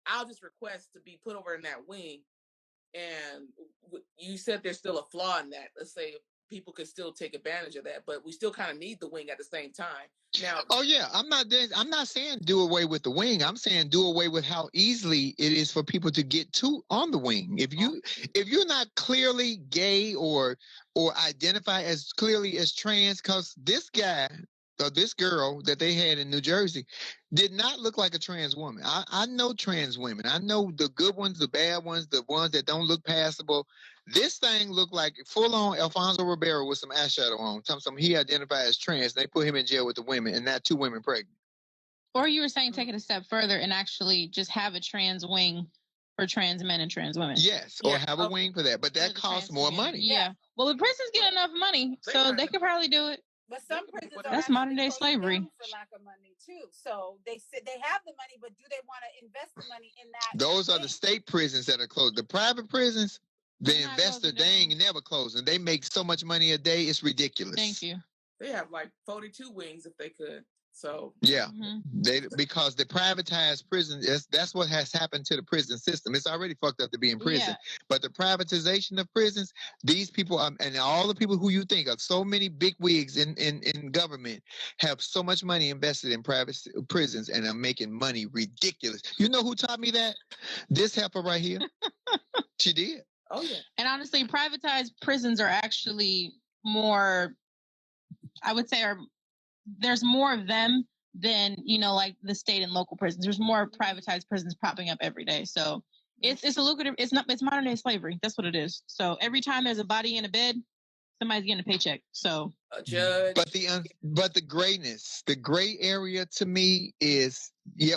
I'll just request to be put over in that wing. And you said there's still a flaw in that. Let's say people could still take advantage of that, but we still kind of need the wing at the same time. Now, oh yeah, I'm not saying do away with the wing. I'm saying do away with how easily it is for people to get on the wing. If you're not clearly gay or identify as clearly as trans, because this guy or this girl that they had in New Jersey did not look like a trans woman. I know trans women. I know the good ones, the bad ones, the ones that don't look passable. This thing looked like full-on Alfonso Ribeiro with some eyeshadow on. He identified as trans. They put him in jail with the women, and not 2 women pregnant. Or you were saying take it a step further and actually just have a trans wing for trans men and trans women. Yes, or have a wing for that. But that costs more money. Yeah. Well, the prisons get enough money, so they could probably do it. But some prisons that's modern day slavery for lack of money too. So they have the money, but do they want to invest the money in that? Those are the state prisons that are closed. The private prisons, the investor, they ain't never closing. They make so much money a day, it's ridiculous. Thank you. They have like 42 wings if they could. So yeah, because the privatized prison, that's what has happened to the prison system. It's already fucked up to be in prison, but the privatization of prisons, these people and all the people who you think of, so many big wigs in government have so much money invested in private prisons and are making money ridiculous. You know who taught me that? This heifer right here. She did. Oh yeah. And honestly, privatized prisons are actually more, I would say, there's more of them than, like the state and local prisons. There's more privatized prisons popping up every day. So it's a lucrative, it's modern day slavery. That's what it is. So every time there's a body in a bed, somebody's getting a paycheck. So a judge. But the grayness, the gray area to me is,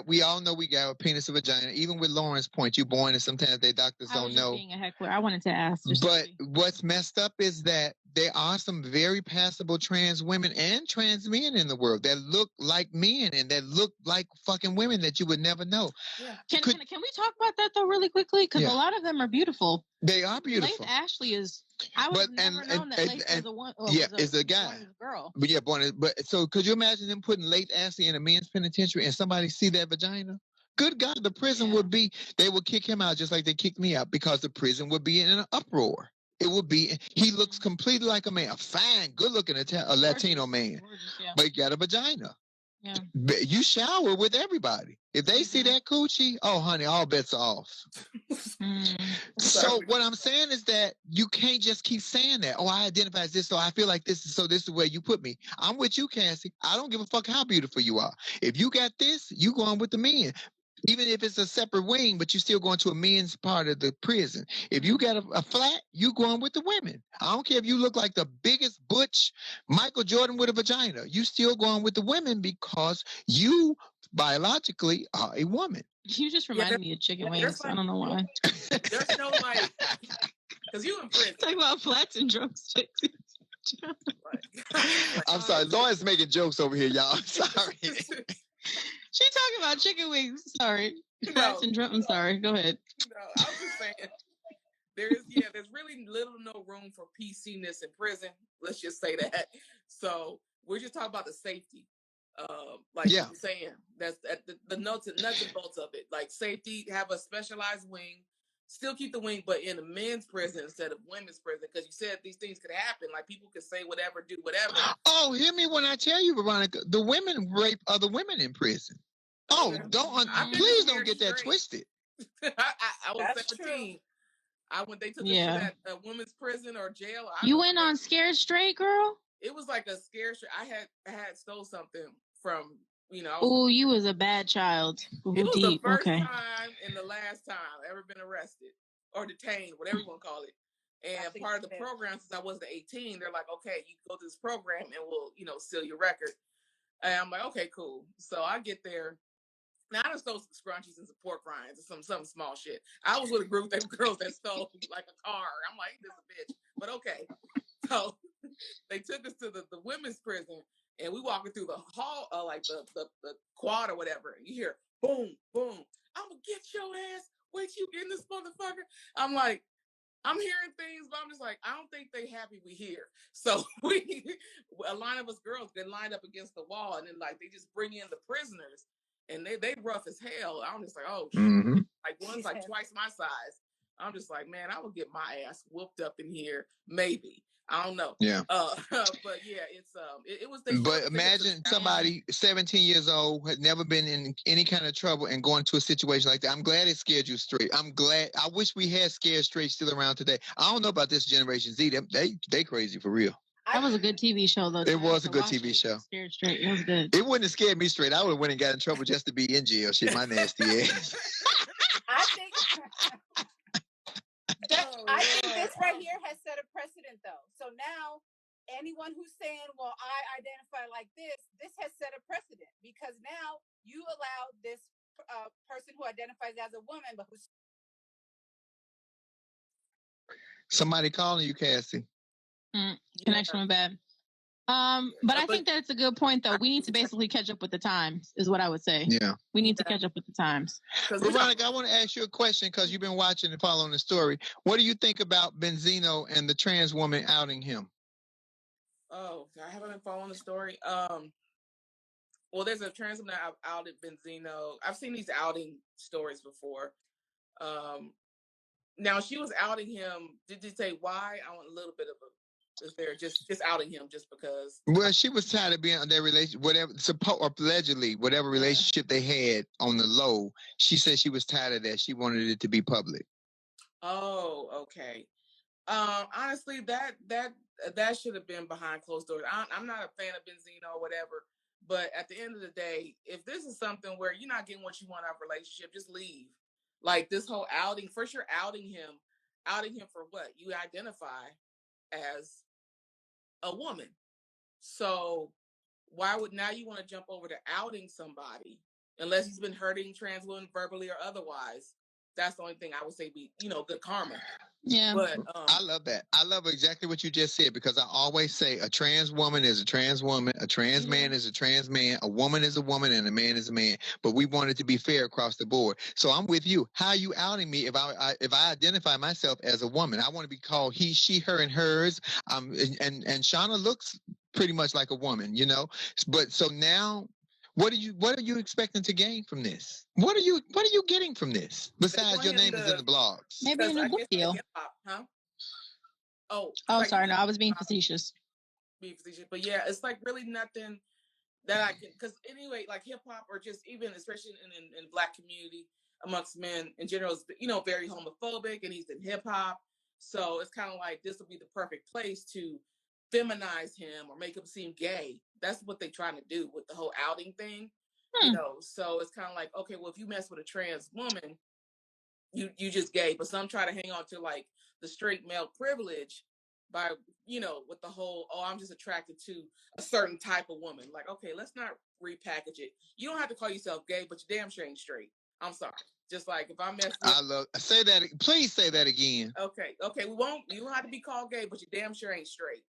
we all know we got a penis and vagina. Even with Lawrence Point, you're born and sometimes they doctors don't know. Being a heckler, I wanted to ask. But what's messed up is that there are some very passable trans women and trans men in the world that look like men and that look like fucking women that you would never know. Yeah. Can we talk about that though really quickly? Because a lot of them are beautiful. They are beautiful. Laith Ashley is. I would have never known that Laith was a one. Is a guy. Girl. But so could you imagine them putting Laith Ashley in a men's penitentiary and somebody see that vagina? Good God, the prison would be. They would kick him out just like they kicked me out because the prison would be in an uproar. It would be. He looks completely like a man, a fine, good-looking a Latino man, but he got a vagina. Yeah. You shower with everybody. If they see that coochie, oh honey, all bets are off. So what I'm saying is that you can't just keep saying that. Oh, I identify as this, so I feel like this is where you put me. I'm with you, Cassie. I don't give a fuck how beautiful you are. If you got this, you going with the men. Even if it's a separate wing, but you still going to a men's part of the prison. If you got a flat, you going with the women. I don't care if you look like the biggest butch Michael Jordan with a vagina. You still going with the women because you biologically are a woman. You just reminded me of chicken wings. I don't know why. There's no because you in prison. Talk about flats and drumsticks. I'm sorry. Lauren's making jokes over here, y'all. I'm sorry. She talking about chicken wings. Sorry. Flats and drum. I'm sorry. Go ahead. No, I was just saying there's really little to no room for PC-ness in prison. Let's just say that. So we're just talking about the safety. You were saying, that's the nuts and bolts of it. Like safety, have a specialized wing, still keep the wing, but in a men's prison instead of women's prison, because you said these things could happen. Like people could say whatever, do whatever. Oh, hear me when I tell you, Veronica, the women rape other women in prison. Oh, please don't get that twisted. I was 17. They took me to that women's prison or jail. You went on Scared Straight, girl? It was like a Scared Straight. I had stole something from, Oh, you was a bad child. It was the first time and the last time I ever been arrested or detained, whatever you want to call it. And part of the program, since I wasn't 18, they're like, okay, you go to this program and we'll, seal your record. And I'm like, okay, cool. So I get there Now, I done stole some scrunchies and some pork rinds and some small shit. I was with a group of girls that stole like a car. I'm like, this is a bitch. But okay. So they took us to the women's prison, and we walking through the hall, like the quad or whatever. You hear boom, boom. I'm gonna get your ass. Wait, you getting this motherfucker? I'm like, I'm hearing things, but I'm just like, I don't think they happy we here. So a line of us girls get lined up against the wall, and then like they just bring in the prisoners, and they rough as hell. I'm just like, oh, mm-hmm. Like one's like twice my size. I'm just like, man, I will get my ass whooped up in here, maybe. I don't know. Yeah. But yeah, it's it was. But imagine somebody 17 years old had never been in any kind of trouble and going to a situation like that. I'm glad it scared you straight. I'm glad. I wish we had Scared Straight still around today. I don't know about this Generation Z. They crazy for real. That was a good TV show, though. It was a good TV show. Scared Straight. It was good. It wouldn't have scared me straight. I would have went and got in trouble just to be in jail. Shit, my nasty ass. I think this right here has set a precedent, though. So now, anyone who's saying, well, I identify like this has set a precedent, because now you allow this person who identifies as a woman, but who's... Somebody calling you, Cassie. Connection went bad. But I think that's a good point, though. We need to basically catch up with the times, is what I would say. Yeah. We need to catch up with the times. Veronica, I want to ask you a question, because you've been watching and following the story. What do you think about Benzino and the trans woman outing him? Oh, I haven't been following the story. Well, there's a trans woman that outed Benzino. I've seen these outing stories before. Now she was outing him. Did you say why? I want a little bit of a... Is there just outing him just because? Well, she was tired of being on their relationship, whatever, allegedly, whatever relationship they had on the low. She said she was tired of that. She wanted it to be public. Oh, okay. Honestly, that should have been behind closed doors. I'm not a fan of Benzino or whatever, but at the end of the day, if this is something where you're not getting what you want out of a relationship, just leave. Like this whole outing, first you're outing him for what? You identify as a woman. So why would now you want to jump over to outing somebody unless he's been hurting trans women verbally or otherwise? That's the only thing I would say be, good karma. Yeah. But I love that. I love exactly what you just said, because I always say a trans woman is a trans woman, a trans man is a trans man, a woman is a woman, and a man is a man. But we want it to be fair across the board. So I'm with you. How are you outing me if I identify myself as a woman? I want to be called he, she, her, and hers. And Shauna looks pretty much like a woman, But so now, what are you expecting to gain from this? What are you getting from this besides your name is in the blogs? Maybe a new book deal. Huh? Sorry, no, I was being facetious. But yeah, it's like really nothing that I can, because anyway, like hip hop or just even especially in Black community amongst men in general is very homophobic, and he's in hip hop, so it's kind of like this will be the perfect place to feminize him or make him seem gay. That's what they're trying to do with the whole outing thing. So it's kind of like, okay, well, if you mess with a trans woman, you just gay. But some try to hang on to like the straight male privilege by, with the whole, I'm just attracted to a certain type of woman. Like, okay, let's not repackage it. You don't have to call yourself gay, but you damn sure ain't straight. I'm sorry. Just like if I mess with... say that. Please say that again. Okay. You don't have to be called gay, but you damn sure ain't straight.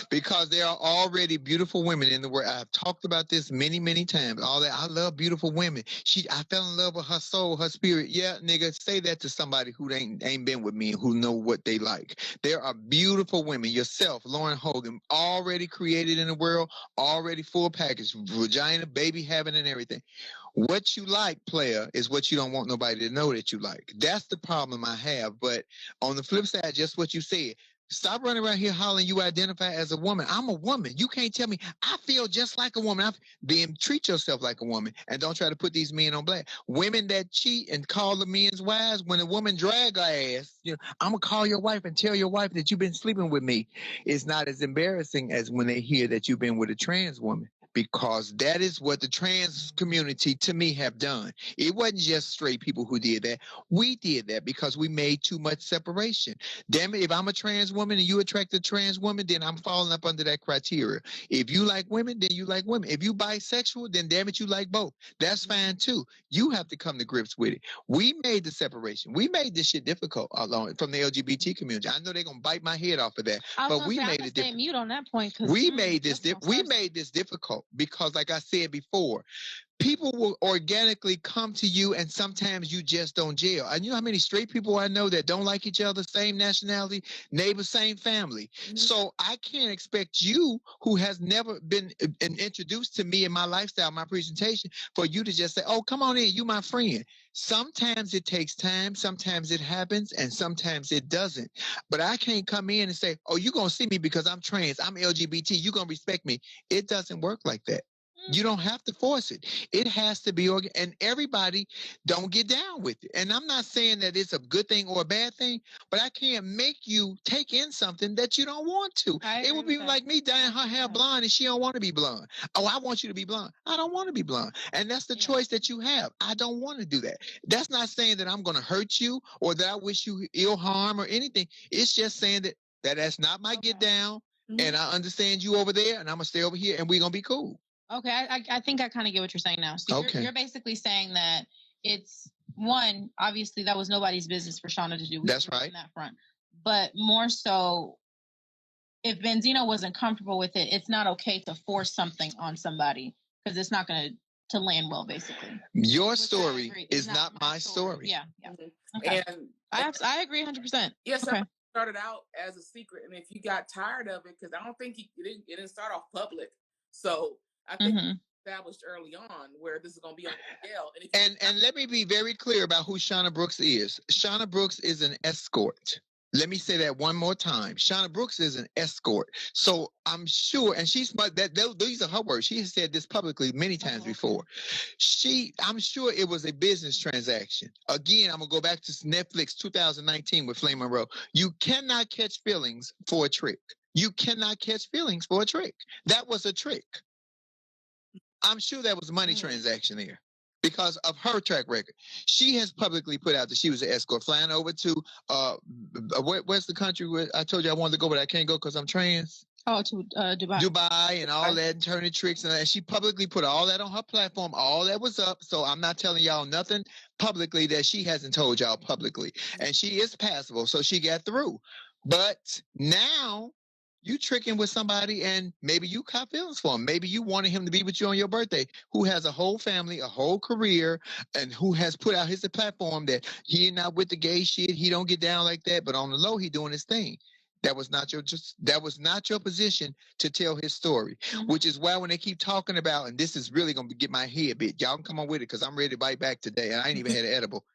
Because there are already beautiful women in the world. I've talked about this many, many times. All that, I love beautiful women. I fell in love with her soul, her spirit. Yeah, nigga, say that to somebody who ain't been with me and who know what they like. There are beautiful women. Yourself, Lauren Hogan, already created in the world, already full package, vagina, baby having, and everything. What you like, player, is what you don't want nobody to know that you like. That's the problem I have. But on the flip side, just what you said. Stop running around here hollering you identify as a woman. I'm a woman. You can't tell me I feel just like a woman. Then treat yourself like a woman and don't try to put these men on blast. Women that cheat and call the men's wives, when a woman drag her ass, I'm going to call your wife and tell your wife that you've been sleeping with me. It's not as embarrassing as when they hear that you've been with a trans woman. because that is what the trans community, to me, have done. It wasn't just straight people who did that. We did that because we made too much separation. Damn it, if I'm a trans woman and you attract a trans woman, then I'm falling up under that criteria. If you like women, then you like women. If you bisexual, then damn it, you like both. That's fine too. You have to come to grips with it. We made the separation. We made this shit difficult from the LGBT community. I know they're gonna bite my head off of that, but we made it difficult. Mute on that point. We made this difficult because, like I said before, people will organically come to you, and sometimes you just don't gel. And you know how many straight people I know that don't like each other, same nationality, neighbors, same family. Mm-hmm. So I can't expect you, who has never been introduced to me in my lifestyle, my presentation, for you to just say, oh, come on in, you my friend. Sometimes it takes time, sometimes it happens, and sometimes it doesn't. But I can't come in and say, oh, you're going to see me because I'm trans, I'm LGBT, you're going to respect me. It doesn't work like that. You don't have to force it. It has to be and everybody don't get down with it. And I'm not saying that it's a good thing or a bad thing, but I can't make you take in something that you don't want to. It would be like me dyeing her hair blonde and she don't want to be blonde. Oh, I want you to be blonde. I don't want to be blonde. And that's the choice that you have. I don't want to do that. That's not saying that I'm going to hurt you or that I wish you ill harm or anything. It's just saying that that's not my get down. Mm-hmm. And I understand you over there and I'm going to stay over here and we're going to be cool. Okay, I think I kind of get what you're saying now. So you're basically saying that it's, one, obviously that was nobody's business for Shauna to do. That's right. On that front. But more so, if Benzino wasn't comfortable with it, it's not okay to force something on somebody because it's not going to land well, basically. Your story is not my story. Yeah. Okay. And I agree 100%. Yes, okay. Started out as a secret, and if you got tired of it, because I don't think it didn't start off public, so I think established early on where this is going to be on the scale. And let me be very clear about who Shauna Brooks is. Shauna Brooks is an escort. Let me say that one more time. Shauna Brooks is an escort. So I'm sure, and these are her words. She has said this publicly many times before. I'm sure it was a business transaction. Again, I'm going to go back to Netflix 2019 with Flame Monroe. You cannot catch feelings for a trick. You cannot catch feelings for a trick. That was a trick. I'm sure that was a money transaction there because of her track record. She has publicly put out that she was an escort, flying over to where's the country where I told you I wanted to go, but I can't go because I'm trans. Oh, to Dubai. Dubai and all that, and turning tricks and that. She publicly put all that on her platform. All that was up. So I'm not telling y'all nothing publicly that she hasn't told y'all publicly. And she is passable, so she got through. But now you tricking with somebody and maybe you caught feelings for him. Maybe you wanted him to be with you on your birthday, who has a whole family, a whole career, and who has put out his platform that he not with the gay shit. He don't get down like that, but on the low, he doing his thing. That was not your position to tell his story, which is why when they keep talking about, and this is really going to get my head bit, y'all can come on with it because I'm ready to bite back today, and I ain't even had an edible.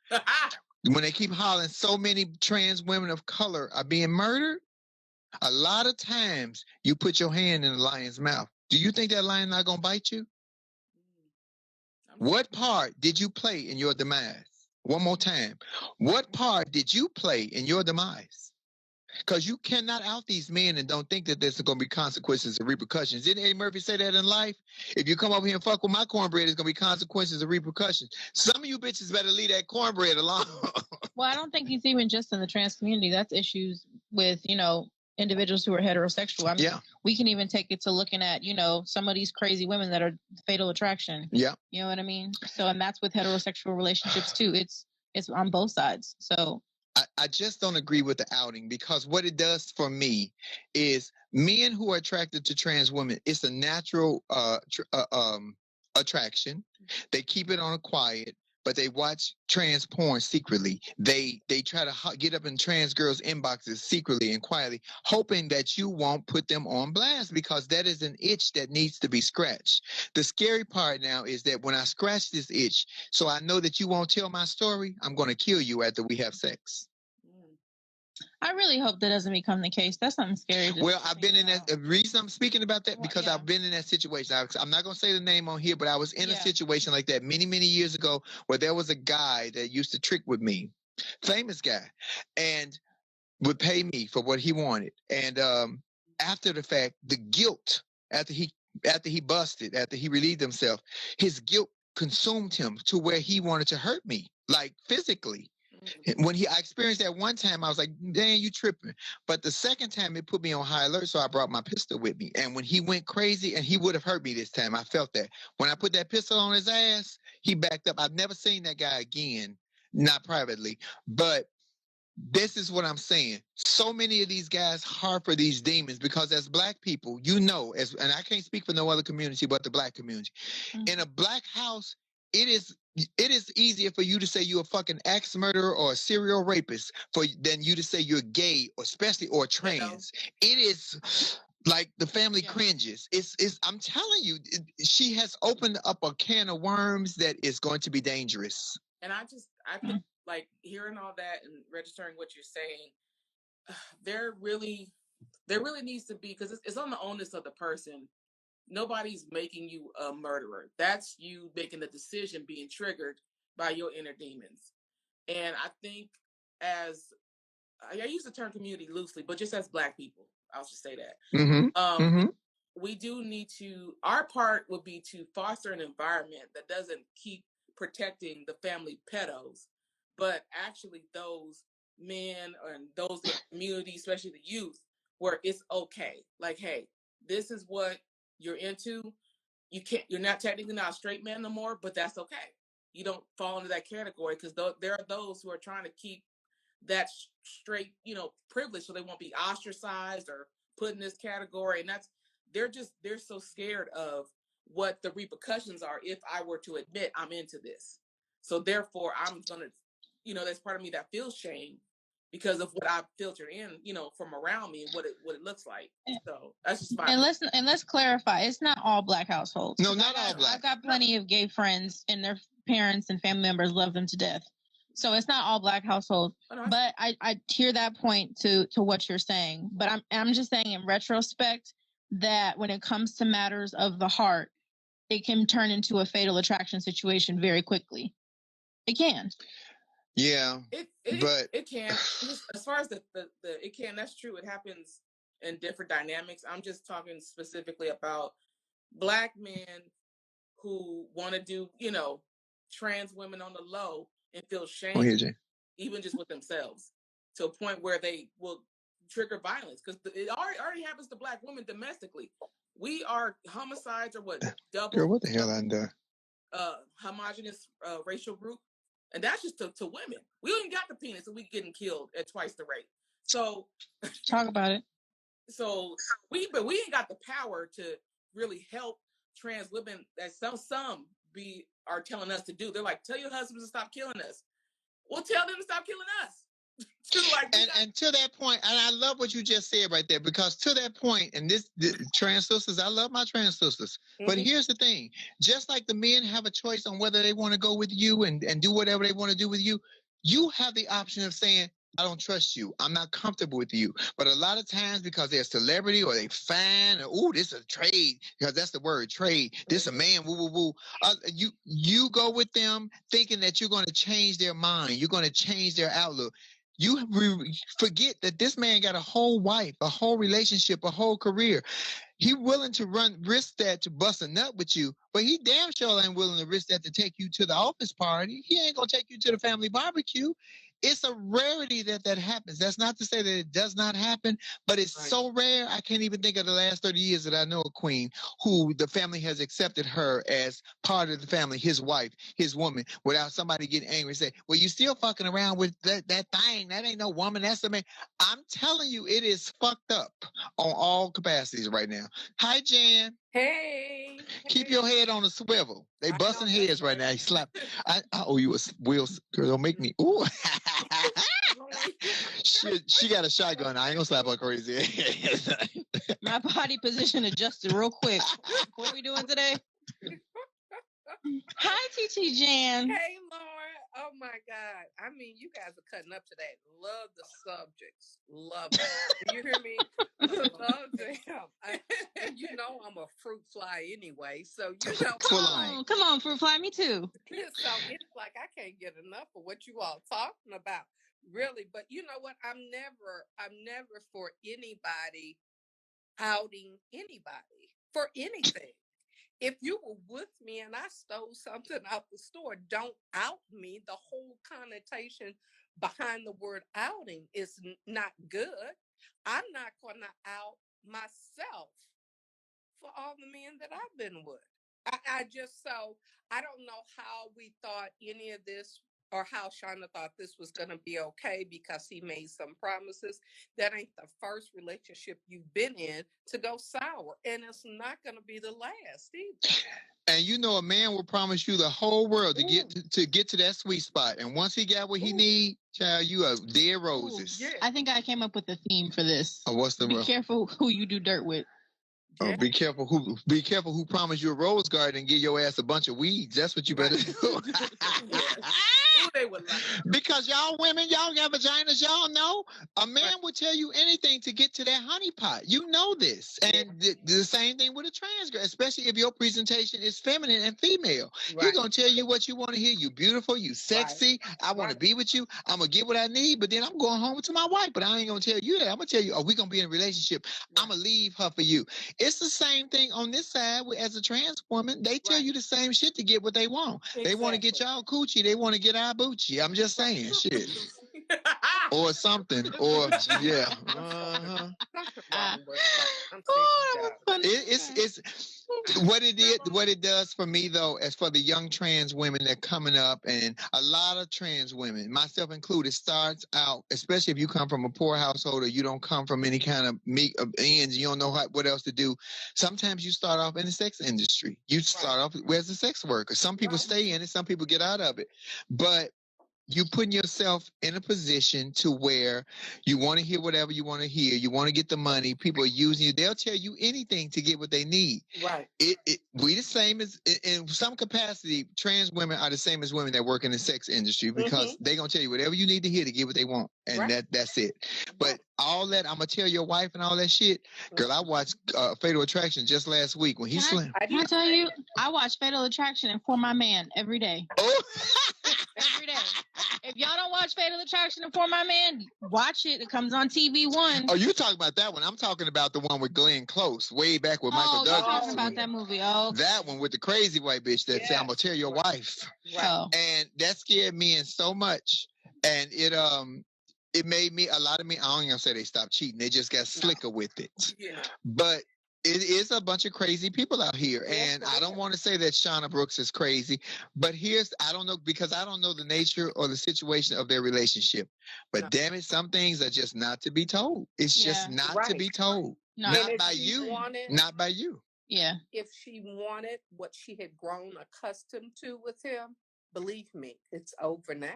When they keep hollering, so many trans women of color are being murdered. A lot of times you put your hand in the lion's mouth. Do you think that lion not going to bite you? What part did you play in your demise? One more time. What part did you play in your demise? Because you cannot out these men and don't think that there's going to be consequences and repercussions. Didn't Eddie Murphy say that in life? If you come over here and fuck with my cornbread, there's going to be consequences and repercussions. Some of you bitches better leave that cornbread alone. Well, I don't think it's even just in the trans community. That's issues with, individuals who are heterosexual. I mean, we can even take it to looking at, some of these crazy women that are fatal attraction. Yeah. You know what I mean? So, and that's with heterosexual relationships too. It's on both sides. So I just don't agree with the outing because what it does for me is men who are attracted to trans women, it's a natural attraction. They keep it on a quiet. But they watch trans porn secretly. They try to get up in trans girls' inboxes secretly and quietly, hoping that you won't put them on blast because that is an itch that needs to be scratched. The scary part now is that when I scratch this itch, so I know that you won't tell my story, I'm going to kill you after we have sex. I really hope that doesn't become the case. That's something scary. Well, I've been in that. The reason I'm speaking about that because I've been in that situation. I'm not going to say the name on here, but I was in a situation like that many, many years ago where there was a guy that used to trick with me, famous guy, and would pay me for what he wanted. And after the fact, the guilt after he after he busted, after he relieved himself, his guilt consumed him to where he wanted to hurt me, like physically. When I experienced that one time, I was like, "Dang, you tripping." But the second time, it put me on high alert, so I brought my pistol with me. And when he went crazy, and he would have hurt me this time, I felt that. When I put that pistol on his ass, he backed up. I've never seen that guy again, not privately. But this is what I'm saying. So many of these guys harbor these demons because as black people, and I can't speak for no other community but the black community. Mm-hmm. In a black house, it is easier for you to say you're a fucking axe murderer or a serial rapist than you to say you're gay or especially or trans. It is like the family cringes. I'm telling you, she has opened up a can of worms that is going to be dangerous. And I think like hearing all that and registering what you're saying, there really needs to be, because it's on the onus of the person. Nobody's making you a murderer. That's you making the decision, being triggered by your inner demons. And I think I use the term community loosely, but just as black people, I'll just say that. Mm-hmm. We do need to, our part would be to foster an environment that doesn't keep protecting the family pedos, but actually those men and those in the community, especially the youth, where it's okay. Like, hey, this is what you're into. You're not technically not a straight man no more, but that's okay. You don't fall into that category because there are those who are trying to keep that straight, privilege so they won't be ostracized or put in this category. And they're so scared of what the repercussions are if I were to admit I'm into this. So therefore I'm gonna, that's part of me that feels shame because of what I've filtered in, from around me and what it looks like. So that's just fine. And let's clarify, it's not all black households. No, not all black. I've got plenty of gay friends and their parents and family members love them to death. So it's not all black households. But I hear that point to what you're saying. But I'm just saying in retrospect that when it comes to matters of the heart, it can turn into a fatal attraction situation very quickly. It can. Yeah, it can. As far as the it can, that's true. It happens in different dynamics. I'm just talking specifically about black men who want to do, trans women on the low and feel shame, even just with themselves, to a point where they will trigger violence because it already happens to black women domestically. We are homicides or double. Girl, what the hell I done? Homogenous racial group. And that's just to women. We don't even got the penis and we getting killed at twice the rate. So talk about it. So we ain't got the power to really help trans women as some are telling us to do. They're like, tell your husbands to stop killing us. We'll tell them to stop killing us. And to that point, and I love what you just said right there, because to that point, and this trans sisters, I love my trans sisters. Mm-hmm. But here's the thing, just like the men have a choice on whether they want to go with you and do whatever they want to do with you, you have the option of saying, I don't trust you. I'm not comfortable with you. But a lot of times because they're a celebrity or they fan, or, this is a trade, because that's the word, trade. This a man, woo, woo, woo. You go with them thinking that you're going to change their mind. You're going to change their outlook. You forget that this man got a whole wife, a whole relationship, a whole career. He willing to risk that to bust a nut with you, but he damn sure ain't willing to risk that to take you to the office party. He ain't going to take you to the family barbecue. It's a rarity that happens. That's not to say that it does not happen, but it's so rare. I can't even think of the last 30 years that I know a queen who the family has accepted her as part of the family, his wife, his woman, without somebody getting angry and say, well, you still fucking around with that thing. That ain't no woman. That's the man. I'm telling you, it is fucked up on all capacities right now. Hi, Jan. Hey. Keep your head on a swivel. They busting heads right now. He slapped. I owe you a wheel. Girl, don't make me. Ooh. she got a shotgun. I ain't gonna slap her crazy. My body position adjusted real quick. What are we doing today? Hi, TT Jan. Hey, Lauren. Oh my God. I mean, you guys are cutting up today. Love the subjects. Love it. Do you hear me? Love them. And you know I'm a fruit fly anyway. So come on, fruit fly. Me too. So it's like I can't get enough of what you all talking about. Really. But you know what? I'm never for anybody outing anybody. for anything. If you were with me and I stole something out the store, don't out me. The whole connotation behind the word outing is not good. I'm not going to out myself for all the men that I've been with. I don't know how we thought any of this, or how Shauna thought this was going to be okay because he made some promises. That ain't the first relationship you've been in to go sour, and it's not going to be the last either. And you know, a man will promise you the whole world to get to that sweet spot, and once he got what he need, child, you are dead roses. Yeah. I think I came up with a theme for this. Oh, what's the? Be careful who you do dirt with. Oh, be careful who promised you a rose garden and give your ass a bunch of weeds. That's what you better do. Because y'all women, y'all got vaginas, y'all know. A man will tell you anything to get to that honey pot. You know this. And the same thing with a trans girl, especially if your presentation is feminine and female. He's going to tell you what you want to hear. You beautiful, you sexy. I want to be with you. I'm going to get what I need, but then I'm going home to my wife. But I ain't going to tell you that. I'm going to tell you, we're going to be in a relationship. I'm going to leave her for you. It's the same thing on this side as a trans woman. They tell you the same shit to get what they want. Exactly. They want to get y'all coochie. They want to get our boochie. I'm just saying shit. Or something. Or, yeah. Uh-huh. It's what it does for me, though, as for the young trans women that are coming up, and a lot of trans women, myself included, starts out, especially if you come from a poor household or you don't come from any kind of ends, you don't know what else to do. Sometimes you start off in the sex industry. You start off as a sex worker. Some people stay in it, some people get out of it. But you putting yourself in a position to where you want to hear whatever you want to hear. You want to get the money. People are using you. They'll tell you anything to get what they need. Right. We the same as, in some capacity, trans women are the same as women that work in the sex industry, because they're going to tell you whatever you need to hear to get what they want. And that's it. But all that, I'm going to tell your wife and all that shit. Girl, I watched Fatal Attraction just last week when he slammed. Can I tell you, I watch Fatal Attraction and For My Man every day. Oh. Every day. If y'all don't watch Fatal Attraction and For My Man, watch it. It comes on TV One. Oh, you talking about that one? I'm talking about the one with Glenn Close, way back with Michael Douglas. Oh, you're talking about that movie. Oh, that one with the crazy white bitch that said, "I'm gonna tell your wife." Right. Oh. And that scared me in so much, and it made me I don't even gonna say they stopped cheating. They just got slicker with it. Yeah. But it is a bunch of crazy people out here. And I don't want to say that Shauna Brooks is crazy, but I don't know, because I don't know the nature or the situation of their relationship. But damn it, some things are just not to be told. It's just not to be told. No. Not by you. Not by you. Yeah. If she wanted what she had grown accustomed to with him, believe me, it's over now.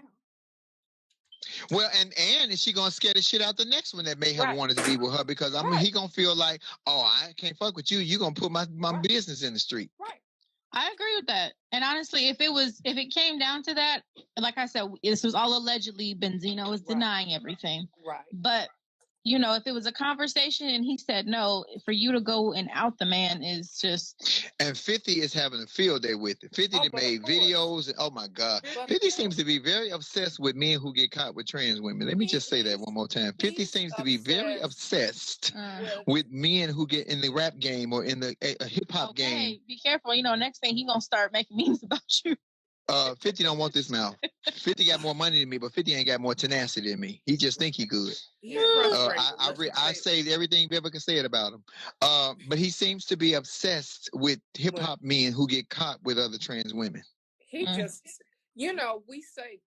Well, and is she gonna scare the shit out the next one that may have wanted to be with her? Because I mean, he gonna feel like, oh, I can't fuck with you. You gonna put my business in the street. Right. I agree with that. And honestly, if it came down to that, like I said, this was all allegedly. Benzino is denying everything. Right. But if it was a conversation and he said no, for you to go and out the man is just. And 50 is having a field day with it. 50 made videos. And, oh my God. 50 seems to be very obsessed with men who get caught with trans women. Let me just say that one more time. 50 seems to be very obsessed with men who get in the rap game or in the hip hop game. Be careful. Next thing he gonna start making memes about you. 50 don't want this mouth. 50 got more money than me, but 50 ain't got more tenacity than me. He just think he good. I saved everything Vivica could say about him. But he seems to be obsessed with hip hop men who get caught with other trans women. He just, we say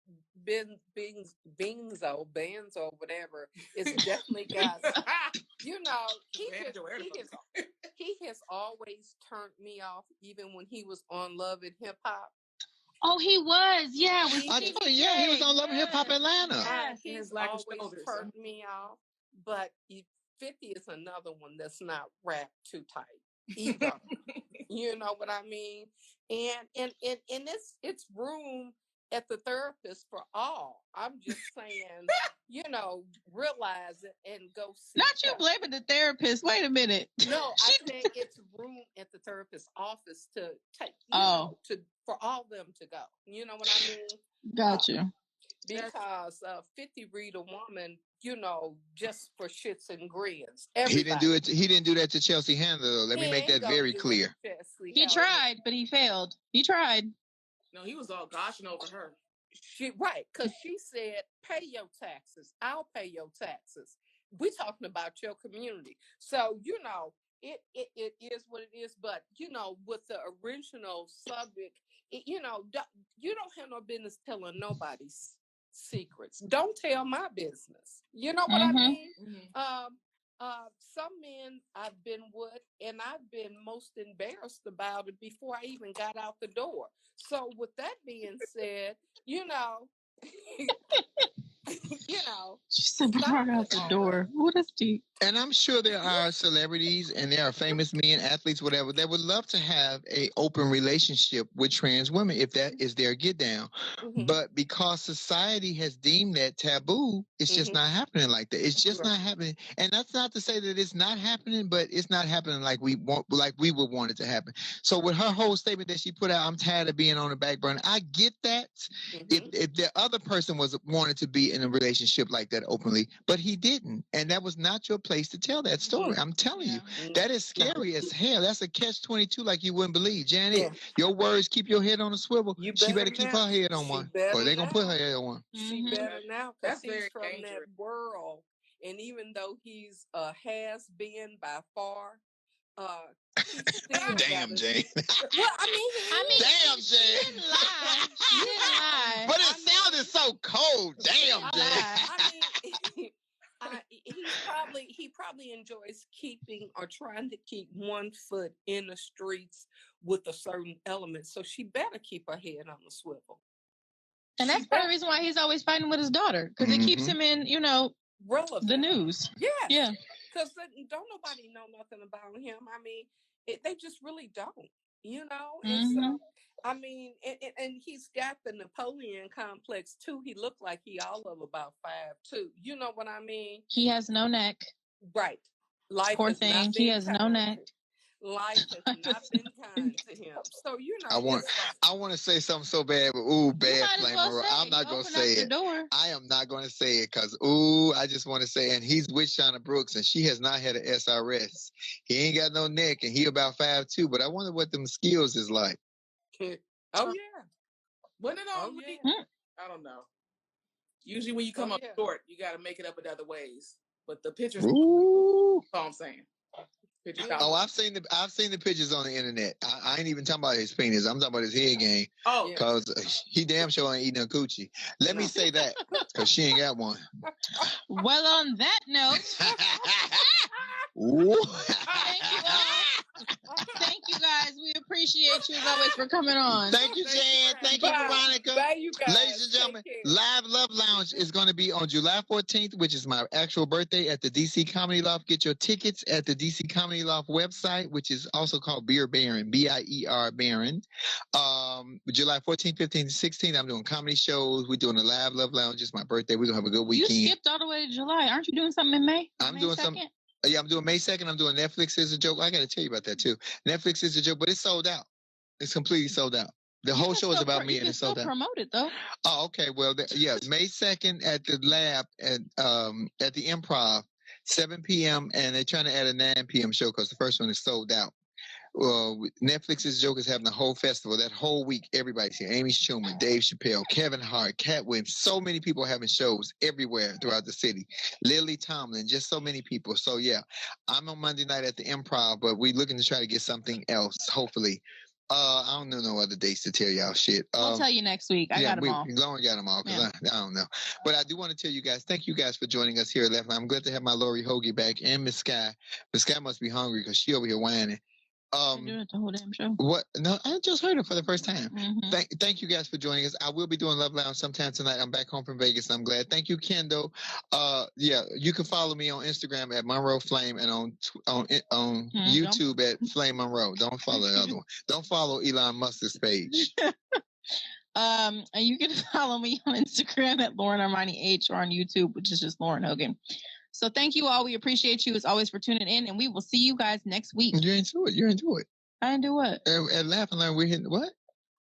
Benzo, whatever. It's definitely got. He has always turned me off, even when he was on Love and Hip Hop. Oh, he was. Yeah. He was on Love and Hip Hop Atlanta. Yeah, he's always turned me off. But 50 is another one that's not wrapped too tight either. You know what I mean? And it's room at the therapist for all. I'm just saying, realize it and go see. Not you blaming the therapist. Wait a minute. No, I think it's room at the therapist's office to take, for all them to go. You know what I mean? Got you. Because 50 read a woman just for shits and grins. He didn't do it. He didn't do that to Chelsea Handler, though. Let me make that very clear. He tried, but he failed. He tried. No, he was all goshing over her. Right, because she said, pay your taxes. I'll pay your taxes. We're talking about your community. So, it is what it is. But, with the original subject, you don't have no business telling nobody's secrets. Don't tell my business. You know what I mean? Some men I've been with, and I've been most embarrassed about it before I even got out the door. So with that being said, she said before I got out the door. What is deep? And I'm sure there are celebrities and there are famous men, athletes, whatever, that would love to have a open relationship with trans women if that is their get down. But because society has deemed that taboo, it's just not happening like that. It's just not happening. And that's not to say that it's not happening, but it's not happening like we would want it to happen. So with her whole statement that she put out, I'm tired of being on the back burner. I get that. If the other person wanted to be in a relationship like that openly, but he didn't. And that was not your place to tell that story. I'm telling you, that is scary as hell. That's a catch-22 like you wouldn't believe. Janet, your words, keep your head on a swivel. She better keep her head on one, or they're going to put her head on one. She better now, because he's from that world. And even though he's has-been by far, damn, Jane. Well, I mean, damn, Jane. She didn't lie. But it sounded so cold. Damn, Jane. He probably enjoys keeping or trying to keep one foot in the streets with a certain element. So she better keep her head on the swivel. And that's part of the reason why he's always fighting with his daughter, because it keeps him in, relevant. The news. Yeah. Because don't nobody know nothing about him. I mean, they just really don't, And so, I mean, and he's got the Napoleon complex too. He looked like he all of about 5'2". You know what I mean? He has no neck. Right. Life poor thing. He has no neck. Life has not been kind to him. So I want to say something so bad, but bad Flame. I'm not going to say it. I am not going to say it because I just want to say, and he's with Shauna Brooks, and she has not had an SRS. He ain't got no neck, and he about 5'2". But I wonder what them skills is like. Oh yeah. When it all I don't know. Usually when you come up short, you got to make it up in other ways. But the pictures, that's all I'm saying. I've seen the pictures on the internet. I ain't even talking about his penis. I'm talking about his head game. Because he damn sure ain't eating a coochie. Let me say that, because she ain't got one. Well, on that note, thank you all. Thank you guys. We appreciate you as always for coming on. Thank you, Jan. Thank you, Veronica. Bye, you guys. Ladies and gentlemen, Live Love Lounge is going to be on July 14th, which is my actual birthday, at the DC Comedy Loft. Get your tickets at the DC Comedy Loft website, which is also called Beer Baron, BIER Baron. July 14th, 15th, and 16th, I'm doing comedy shows. We're doing the Live Love Lounge. It's my birthday. We're going to have a good weekend. You skipped all the way to July. Aren't you doing something in May? I'm doing something. Yeah, I'm doing May 2nd. I'm doing Netflix is a Joke. I got to tell you about that too. Netflix is a Joke, but it's sold out. It's completely sold out. The whole show is about me, and it's sold out. Promote it though. Oh, okay. Well, May 2nd at the Lab at the Improv, 7 p.m. and they're trying to add a 9 p.m. show because the first one is sold out. Netflix's Joke is having the whole festival. That whole week, everybody's here. Amy Schumer, Dave Chappelle, Kevin Hart, Cat Williams. So many people having shows everywhere throughout the city. Lily Tomlin, just so many people. So, yeah, I'm on Monday night at the Improv, but we're looking to try to get something else, hopefully. I don't know no other dates to tell y'all shit. I'll tell you next week. I got them all. Lauren got them all because I don't know. But I do want to tell you guys, thank you guys for joining us here at Left Line. I'm glad to have my Lori Hoagie back and Miss Sky. Miss Sky must be hungry because she over here whining. Doing it the whole damn show. What? No, I just heard it for the first time. Thank you guys for joining us. I will be doing Love Lounge sometime tonight. I'm back home from Vegas. I'm glad. Thank you, Kendall. You can follow me on Instagram at Monroe Flame and on YouTube at Flame Monroe. Don't follow the other one. Don't follow Elon Musk's page. And you can follow me on Instagram at Lauren Armani H, or on YouTube, which is just Lauren Hogan. So thank you all. We appreciate you as always for tuning in, and we will see you guys next week. You're into it. I didn't do what? At Laugh and Learn, we're hitting what?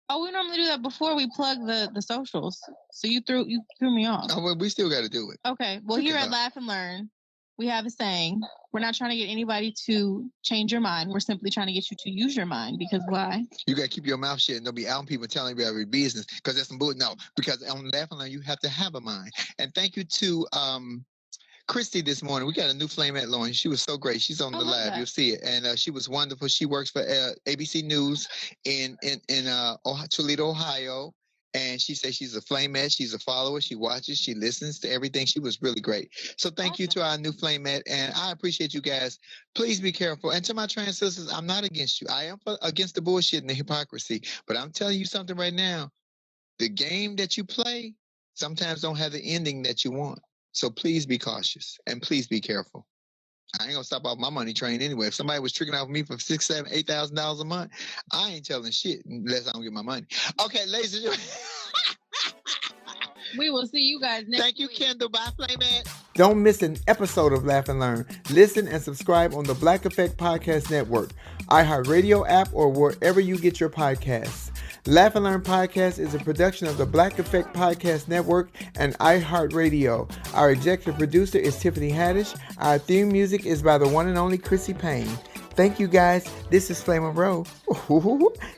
Oh, we normally do that before we plug the socials. So you threw me off. Oh, well, we still got to do it. Okay. Well, here at Laugh and Learn, we have a saying. We're not trying to get anybody to change your mind. We're simply trying to get you to use your mind. Because why? You got to keep your mouth shut and don't be out people telling you about your business. Because that's some bullshit. No, because on Laugh and Learn, you have to have a mind. And thank you to Christy this morning. We got a new Flamette Lauren. She was so great. She's on the live. That. You'll see it. And she was wonderful. She works for ABC News in Toledo, Ohio. And she says she's a Flamette. She's a follower. She watches. She listens to everything. She was really great. So thank you to our new Flamette. And I appreciate you guys. Please be careful. And to my trans sisters, I'm not against you. I am against the bullshit and the hypocrisy. But I'm telling you something right now. The game that you play sometimes don't have the ending that you want. So please be cautious and please be careful. I ain't gonna stop off my money train anyway. If somebody was tricking off me for $6,000, $7,000, $8,000 a month, I ain't telling shit unless I don't get my money. Okay, ladies and gentlemen. We will see you guys next Thank you, week. Kendall. Bye, Flamettes. Don't miss an episode of Laugh and Learn. Listen and subscribe on the Black Effect Podcast Network, iHeartRadio app, or wherever you get your podcasts. Laugh and Learn Podcast is a production of the Black Effect Podcast Network and iHeartRadio. Our executive producer is Tiffany Haddish. Our theme music is by the one and only Chrissy Payne. Thank you, guys. This is Flame of Row.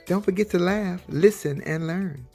Don't forget to laugh, listen, and learn.